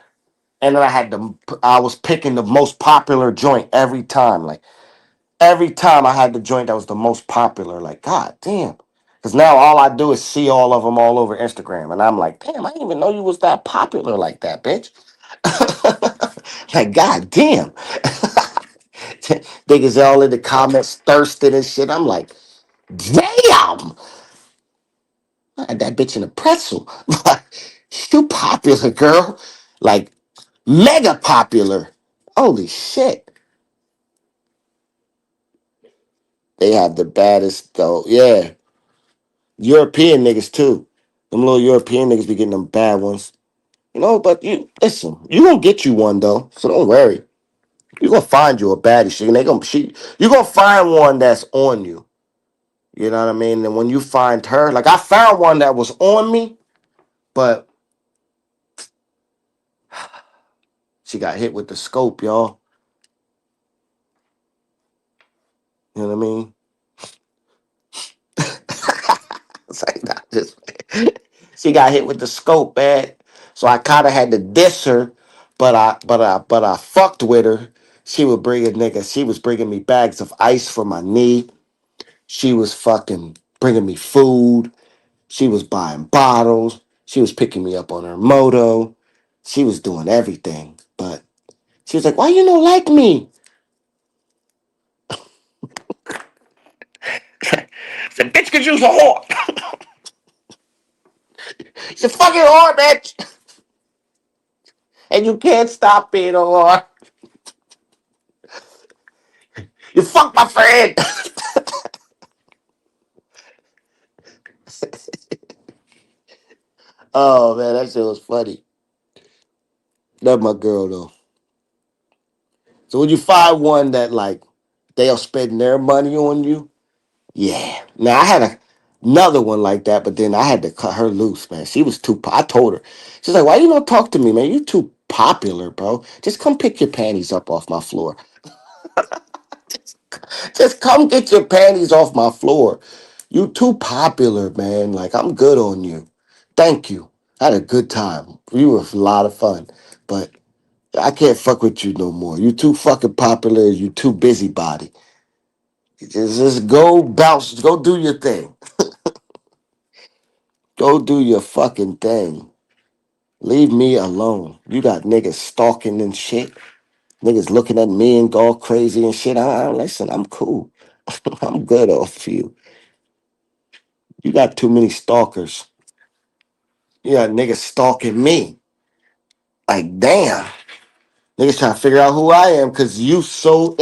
And then I was picking the most popular joint every time. Like every time I had the joint that was the most popular. Like, god damn. Because now all I do is see all of them all over Instagram. And I'm like, damn, I didn't even know you was that popular like that, bitch. Like, god damn. Niggas all in the comments thirsting and shit. I'm like, damn. I had that bitch in a pretzel. You popular, girl. Like, mega popular. Holy shit. They have the baddest, though. Yeah. European niggas, too. Them little European niggas be getting them bad ones. But listen, you gonna get you one, though. So don't worry. You gonna find you a baddie. You gonna find one that's on you. You know what I mean? And when you find her, like I found one that was on me, but she got hit with the scope, y'all. You know what I mean? It's like, not just she got hit with the scope, man. So I kind of had to diss her, but I fucked with her. She would bring a nigga. She was bringing me bags of ice for my knee. She was fucking bringing me food. She was buying bottles. She was picking me up on her moto. She was doing everything, but she was like, "Why you don't like me?" I said, "Bitch, cause you's a whore." She's a fucking whore, bitch, and you can't stop being a whore. You fuck my friend. Oh man, that shit was funny. That's my girl though. So when you find one that like they'll spend their money on you, yeah. Now I had another one like that, but then I had to cut her loose, man. She was I told her, she's like, "Why you don't talk to me, man? You too popular, bro. Just come pick your panties up off my floor. Just come get your panties off my floor. You too popular, man. Like I'm good on you. Thank you. I had a good time. You were a lot of fun, but I can't fuck with you no more. You too fucking popular. You too busybody. Just go bounce. Go do your thing. Go do your fucking thing. Leave me alone. You got niggas stalking and shit. Niggas looking at me and go all crazy and shit. Listen, I'm cool. I'm good off you. You got too many stalkers. You got niggas stalking me. Like, damn. Niggas trying to figure out who I am because you so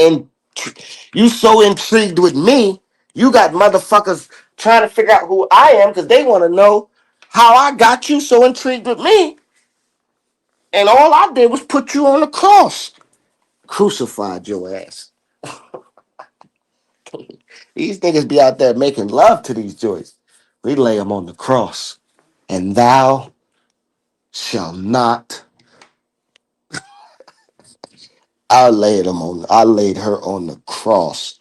intrigued with me. You got motherfuckers trying to figure out who I am because they want to know how I got you so intrigued with me. And all I did was put you on the cross. Crucified your ass. These niggas be out there making love to these joints. We lay them on the cross. And thou shall not I laid her on the cross.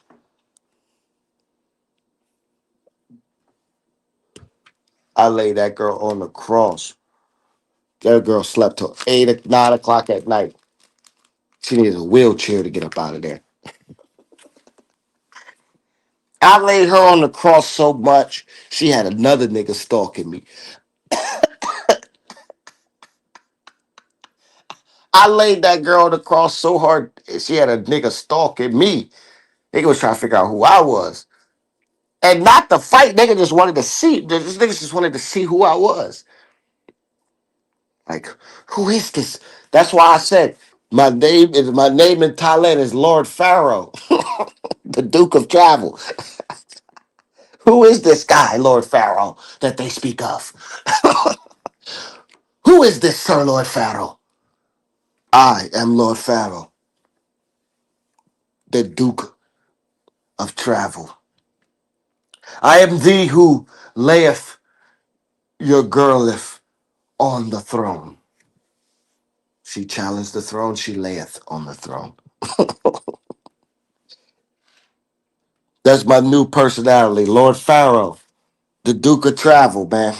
I laid that girl on the cross. That girl slept till 9 o'clock at night. She needed a wheelchair to get up out of there. I laid her on the cross so much, she had another nigga stalking me. I laid that girl on the cross so hard, she had a nigga stalking me. Nigga was trying to figure out who I was. And not the fight, nigga just wanted to see. This nigga just wanted to see who I was. Like, who is this? That's why I said my name in Thailand is Lord Pharaoh, the Duke of Travel. Who is this guy, Lord Pharaoh, that they speak of? Who is this Sir Lord Pharaoh? I am Lord Pharaoh, the Duke of Travel. I am thee who layeth your girleth on the throne. She challenged the throne, she layeth on the throne. That's my new personality, Lord Pharaoh, the Duke of Travel, man.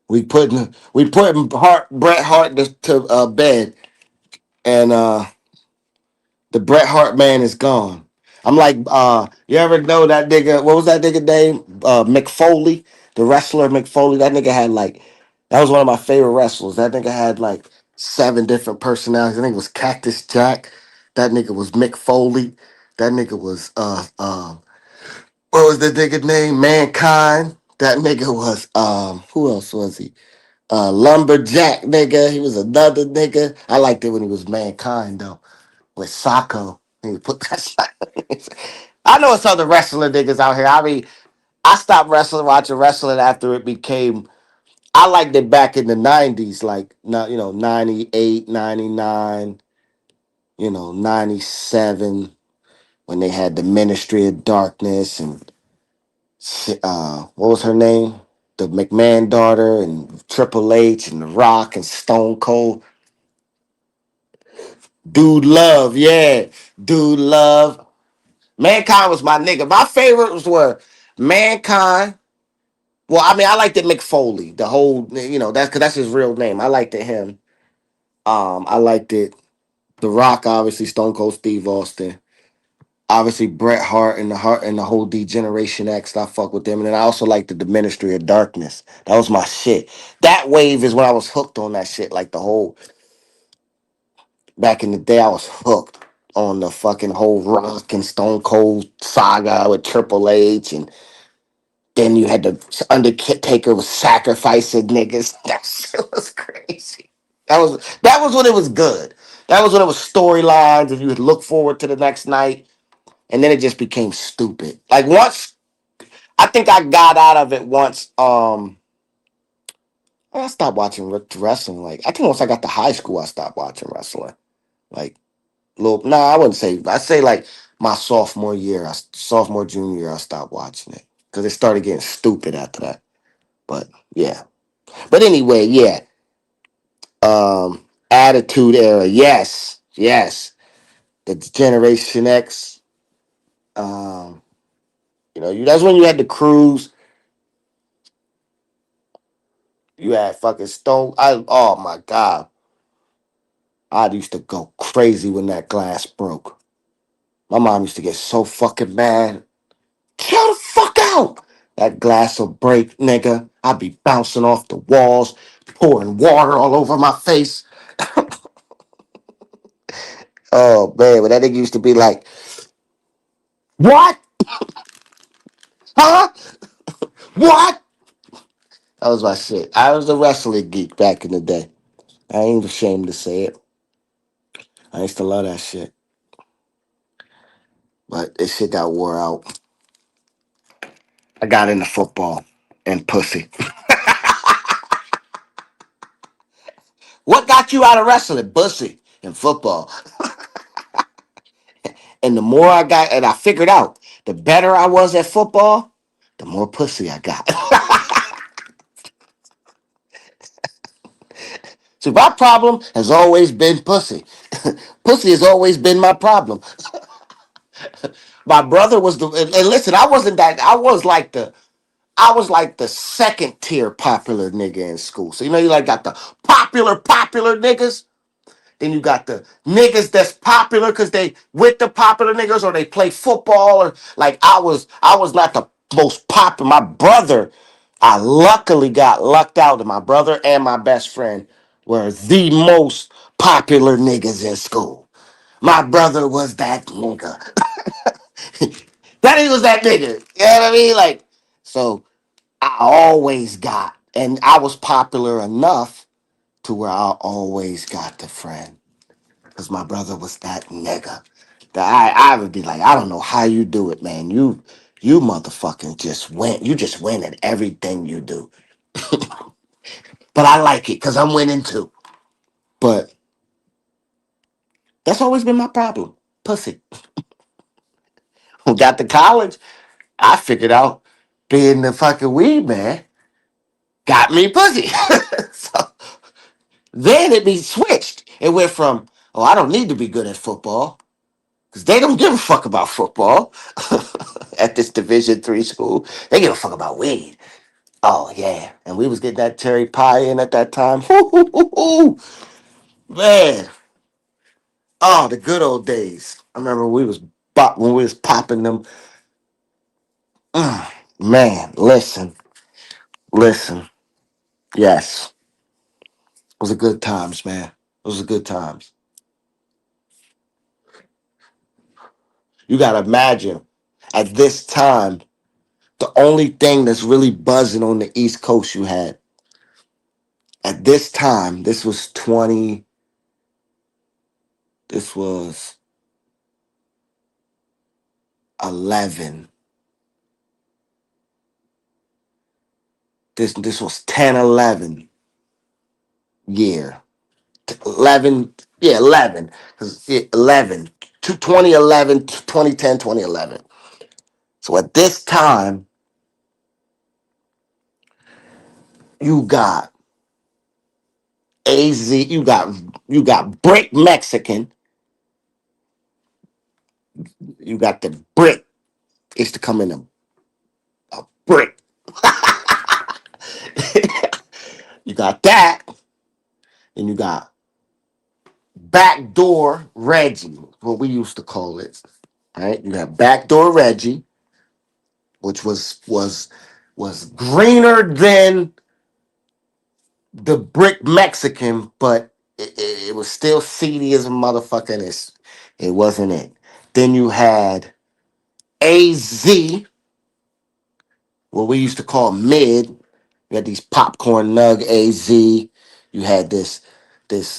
We putting Bret Hart to bed, and the Bret Hart man is gone. I'm like, you ever know that nigga? What was that nigga name? McFoley, the wrestler McFoley. That nigga had like, that was one of my favorite wrestlers. That nigga had like 7 different personalities. I think it was Cactus Jack. That nigga was Mick Foley. That nigga was what was the nigga name? Mankind. That nigga was who else was he? Lumberjack nigga. He was another nigga. I liked it when he was Mankind though. With Sacco. And he put that I know it's other wrestling niggas out here. I mean, I stopped watching wrestling after it became I liked it back in the 90s, like not 98, 99, 97, when they had the Ministry of Darkness and what was her name? The McMahon daughter and Triple H and The Rock and Stone Cold. Dude Love, yeah. Dude Love. Mankind was my nigga. My favorites were Mankind. Well, I mean, I liked it Mick Foley. The whole, that's because that's his real name. I liked it him. I liked it The Rock, obviously Stone Cold Steve Austin. Obviously Bret Hart and the whole Degeneration X. I fuck with them, and then I also liked the Ministry of Darkness. That was my shit. That wave is when I was hooked on that shit. Like the whole back in the day, I was hooked on the fucking whole Rock and Stone Cold saga with Triple H, and then you had the Undertaker was sacrificing niggas. That shit was crazy. That was when it was good. That was when it was storylines, and you would look forward to the next night, and then it just became stupid. Like once, I think I got out of it once. I stopped watching wrestling. Like I think once I got to high school, I stopped watching wrestling. Like little, nah, I wouldn't say. I say like my sophomore junior year, I stopped watching it because it started getting stupid after that. But yeah. But anyway, yeah. Attitude era, yes, yes. The Generation X. Um, that's when you had the cruise. You had fucking Stone. Oh my god, I used to go crazy when that glass broke. My mom used to get so fucking mad. Chill the fuck out. That glass will break, nigga. I'd be bouncing off the walls, pouring water all over my face. Oh man, but that nigga used to be like, "What? Huh? What?" That was my shit. I was a wrestling geek back in the day. I ain't ashamed to say it. I used to love that shit. But this shit got wore out. I got into football and pussy. What got you out of wrestling? Pussy and football. And the more I got, and I figured out, the better I was at football, the more pussy I got. See, my problem has always been pussy. Pussy has always been my problem. My brother was the and listen, I wasn't that I was like the second tier popular nigga in school. So you know you like got the popular niggas. Then you got the niggas that's popular because they with the popular niggas or they play football or like I was not the most popular. My brother, I luckily got lucked out, and my brother and my best friend were the most popular niggas in school. My brother was that nigga. That he was that nigga. You know what I mean? Like, so I always got, and I was popular enough to where I always got the friend. Because my brother was that nigga. That I would be like, I don't know how you do it, man. You motherfucking just win. You just win at everything you do. But I like it because I'm winning too. But that's always been my problem. Pussy. Who got to college? I figured out being the fucking weed man got me pussy. So then it be switched. It went from, oh, I don't need to be good at football because they don't give a fuck about football at this Division 3 school. They give a fuck about weed. Oh yeah, and we was getting that cherry pie in at that time. Man, oh the good old days. I remember when we was popping them. Man, listen. Yes, it was a good times, man. It was a good times. You gotta imagine at this time, the only thing that's really buzzing on the East Coast you had at this time. This was 11. This was 10, 11 year. 11, yeah, 11. Because 11, 2011, 2010, 2011. So at this time, you got AZ, you got Brick Mexican, you got the Brick. It used to come in a brick. You got that, and you got Backdoor Reggie, what we used to call it. Right? You got Backdoor Reggie, which was greener than the Brick Mexican, but it was still seedy as a motherfucker. And it wasn't it. Then you had AZ, what we used to call mid. You had these popcorn nug AZ. You had this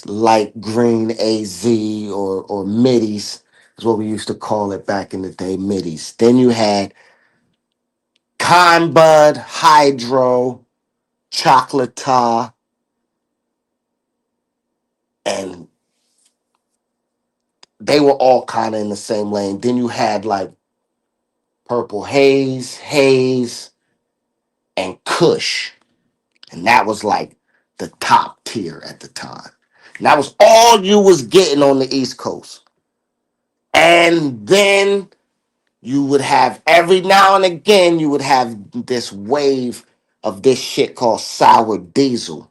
light green AZ or middies is what we used to call it back in the day, middies. Then you had Con Bud, Hydro, Chocolata, and they were all kind of in the same lane. Then you had like Purple Haze, and Kush. And that was like the top tier at the time. And that was all you was getting on the East Coast. And then you would have every now and again you would have this wave of this shit called sour diesel.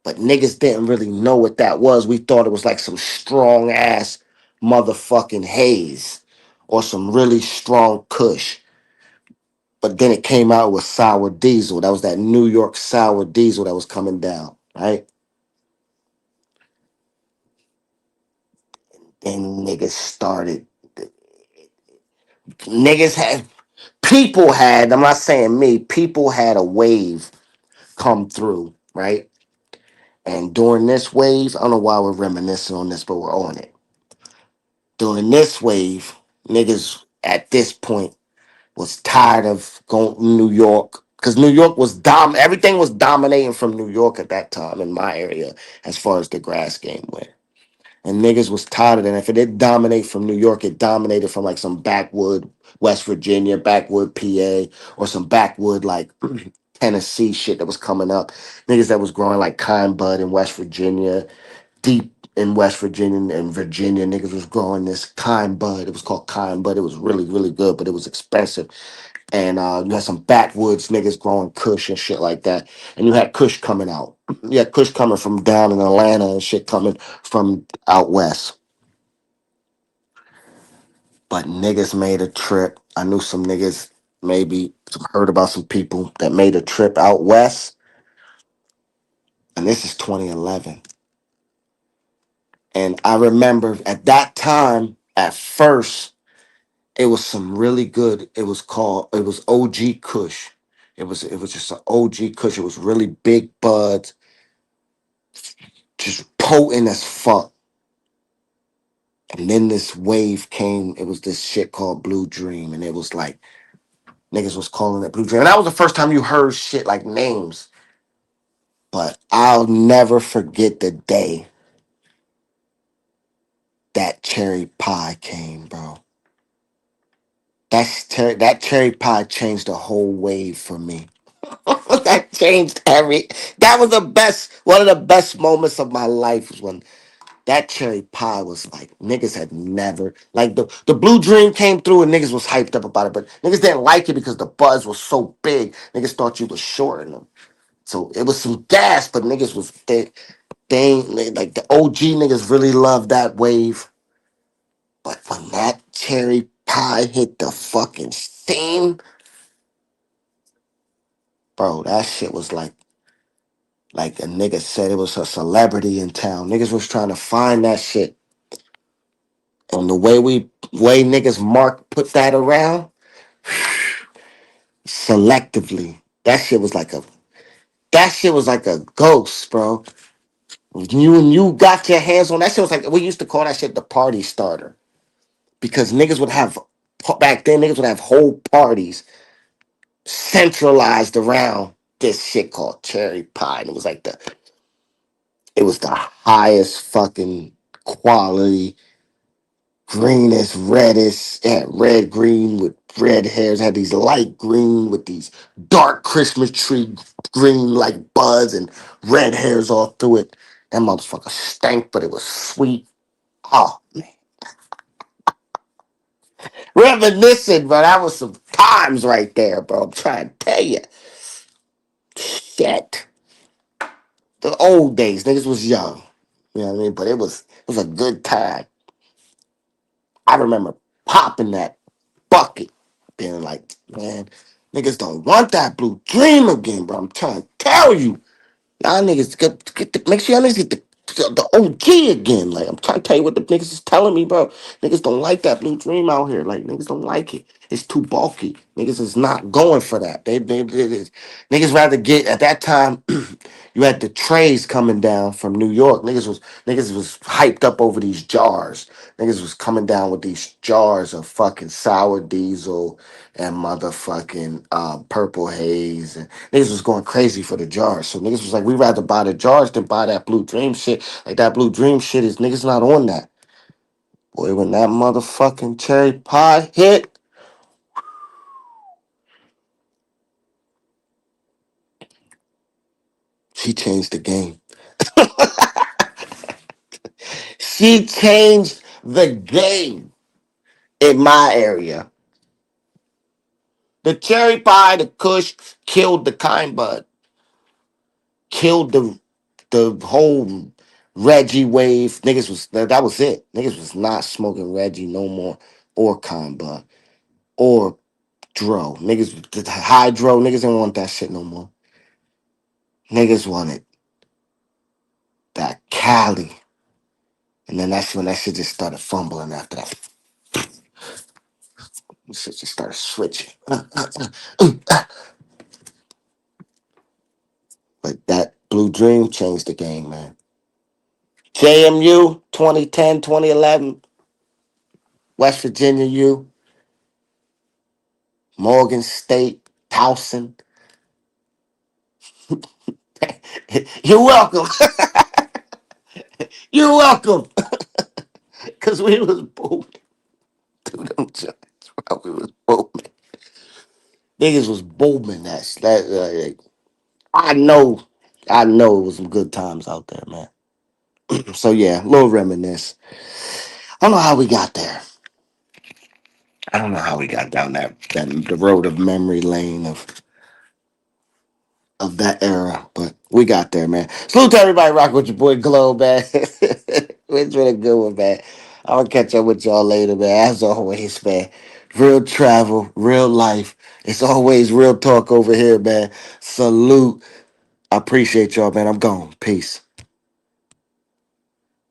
But niggas didn't really know what that was. We thought it was like some strong ass motherfucking haze or some really strong kush. But then it came out with sour diesel. That was that New York sour diesel that was coming down, right? Then niggas started. Niggas had people had. I'm not saying me. People had a wave come through, right? And during this wave, I don't know why we're reminiscing on this, but we're on it. During this wave, niggas at this point was tired of going to New York because New York was everything was dominating from New York at that time in my area as far as the grass game went. And niggas was tired of that. If it didn't dominate from New York, it dominated from like some backwood West Virginia, backwood PA, or some backwood like Tennessee shit that was coming up. Niggas that was growing like Kind Bud in West Virginia, deep in West Virginia and Virginia. Niggas was growing this Kind Bud. It was called Kind Bud. It was really, really good, but it was expensive. And you had some backwoods niggas growing Kush and shit like that. And you had Kush coming out. You had Kush coming from down in Atlanta and shit coming from out west. But niggas made a trip. I knew some niggas, maybe heard about some people that made a trip out west. And this is 2011. And I remember at that time, at first, it was some really good. It was OG Kush. It was just an OG Kush. It was really big buds, just potent as fuck. And then this wave came. It was this shit called Blue Dream, and it was like niggas was calling it Blue Dream. And that was the first time you heard shit like names. But I'll never forget the day that cherry pie came, bro. That cherry pie changed the whole wave for me. That changed every. That was the best. One of the best moments of my life was when that cherry pie was like niggas had never like the Blue Dream came through and niggas was hyped up about it, but niggas didn't like it because the buzz was so big. Niggas thought you was shorting them. So it was some gas, but niggas was they ain't like the OG niggas really loved that wave. But when that cherry pie hit the fucking scene, bro, that shit was like a nigga said it was a celebrity in town. Niggas was trying to find that shit. And the way niggas Mark put that around selectively, that shit was like a ghost, bro. When you got your hands on that shit was like we used to call that shit the party starter. Because niggas would have back then niggas would have whole parties centralized around this shit called cherry pie. And it was the highest fucking quality, greenest, reddest, yeah, red green with red hairs, had these light green with these dark Christmas tree green like buds and red hairs all through it. That motherfucker stank, but it was sweet. Oh man. Reminiscent, bro. That was some times right there, bro. I'm trying to tell you. Shit. The old days, niggas was young. You know what I mean? But it was a good time. I remember popping that bucket, being like, man, niggas don't want that blue dream again, bro. I'm trying to tell you. Y'all niggas make sure y'all niggas get the OG again. Like I'm trying to tell you what the niggas is telling me, bro. Niggas don't like that blue dream out here. Like niggas don't like it. It's too bulky. Niggas is not going for that. Niggas rather get at that time. You had the trays coming down from New York. Niggas was hyped up over these jars. Niggas was coming down with these jars of fucking sour diesel and motherfucking purple haze. And niggas was going crazy for the jars. So niggas was like, we rather buy the jars than buy that Blue Dream shit. Like that Blue Dream shit is niggas not on that. Boy, when that motherfucking cherry pie hit, she changed the game. She changed the game in my area. The cherry pie, the Kush killed the Kind Bud, killed the whole Reggie wave. Niggas was that was it. Niggas was not smoking Reggie no more, or Kind Bud, or Dro. Niggas the Hydro. Niggas didn't want that shit no more. Niggas wanted that Cali, and then that's when that shit just started fumbling after that. Shit just started switching. But that Blue Dream changed the game, man. JMU 2010, 2011, West Virginia U, Morgan State, Towson. You're welcome. You're welcome. Cause we was booming through them joints. Bro. We was booming. Niggas was booming that. I know, I know it was some good times out there, man. So yeah, a little reminisce. I don't know how we got there. I don't know how we got down that the road of memory lane of that era, but we got there, man. Salute to everybody rocking with your boy Glow, man. It's been a good one, man. I'll catch up with y'all later, man. As always, man. Real travel, real life. It's always real talk over here, man. Salute. I appreciate y'all, man. I'm gone. Peace.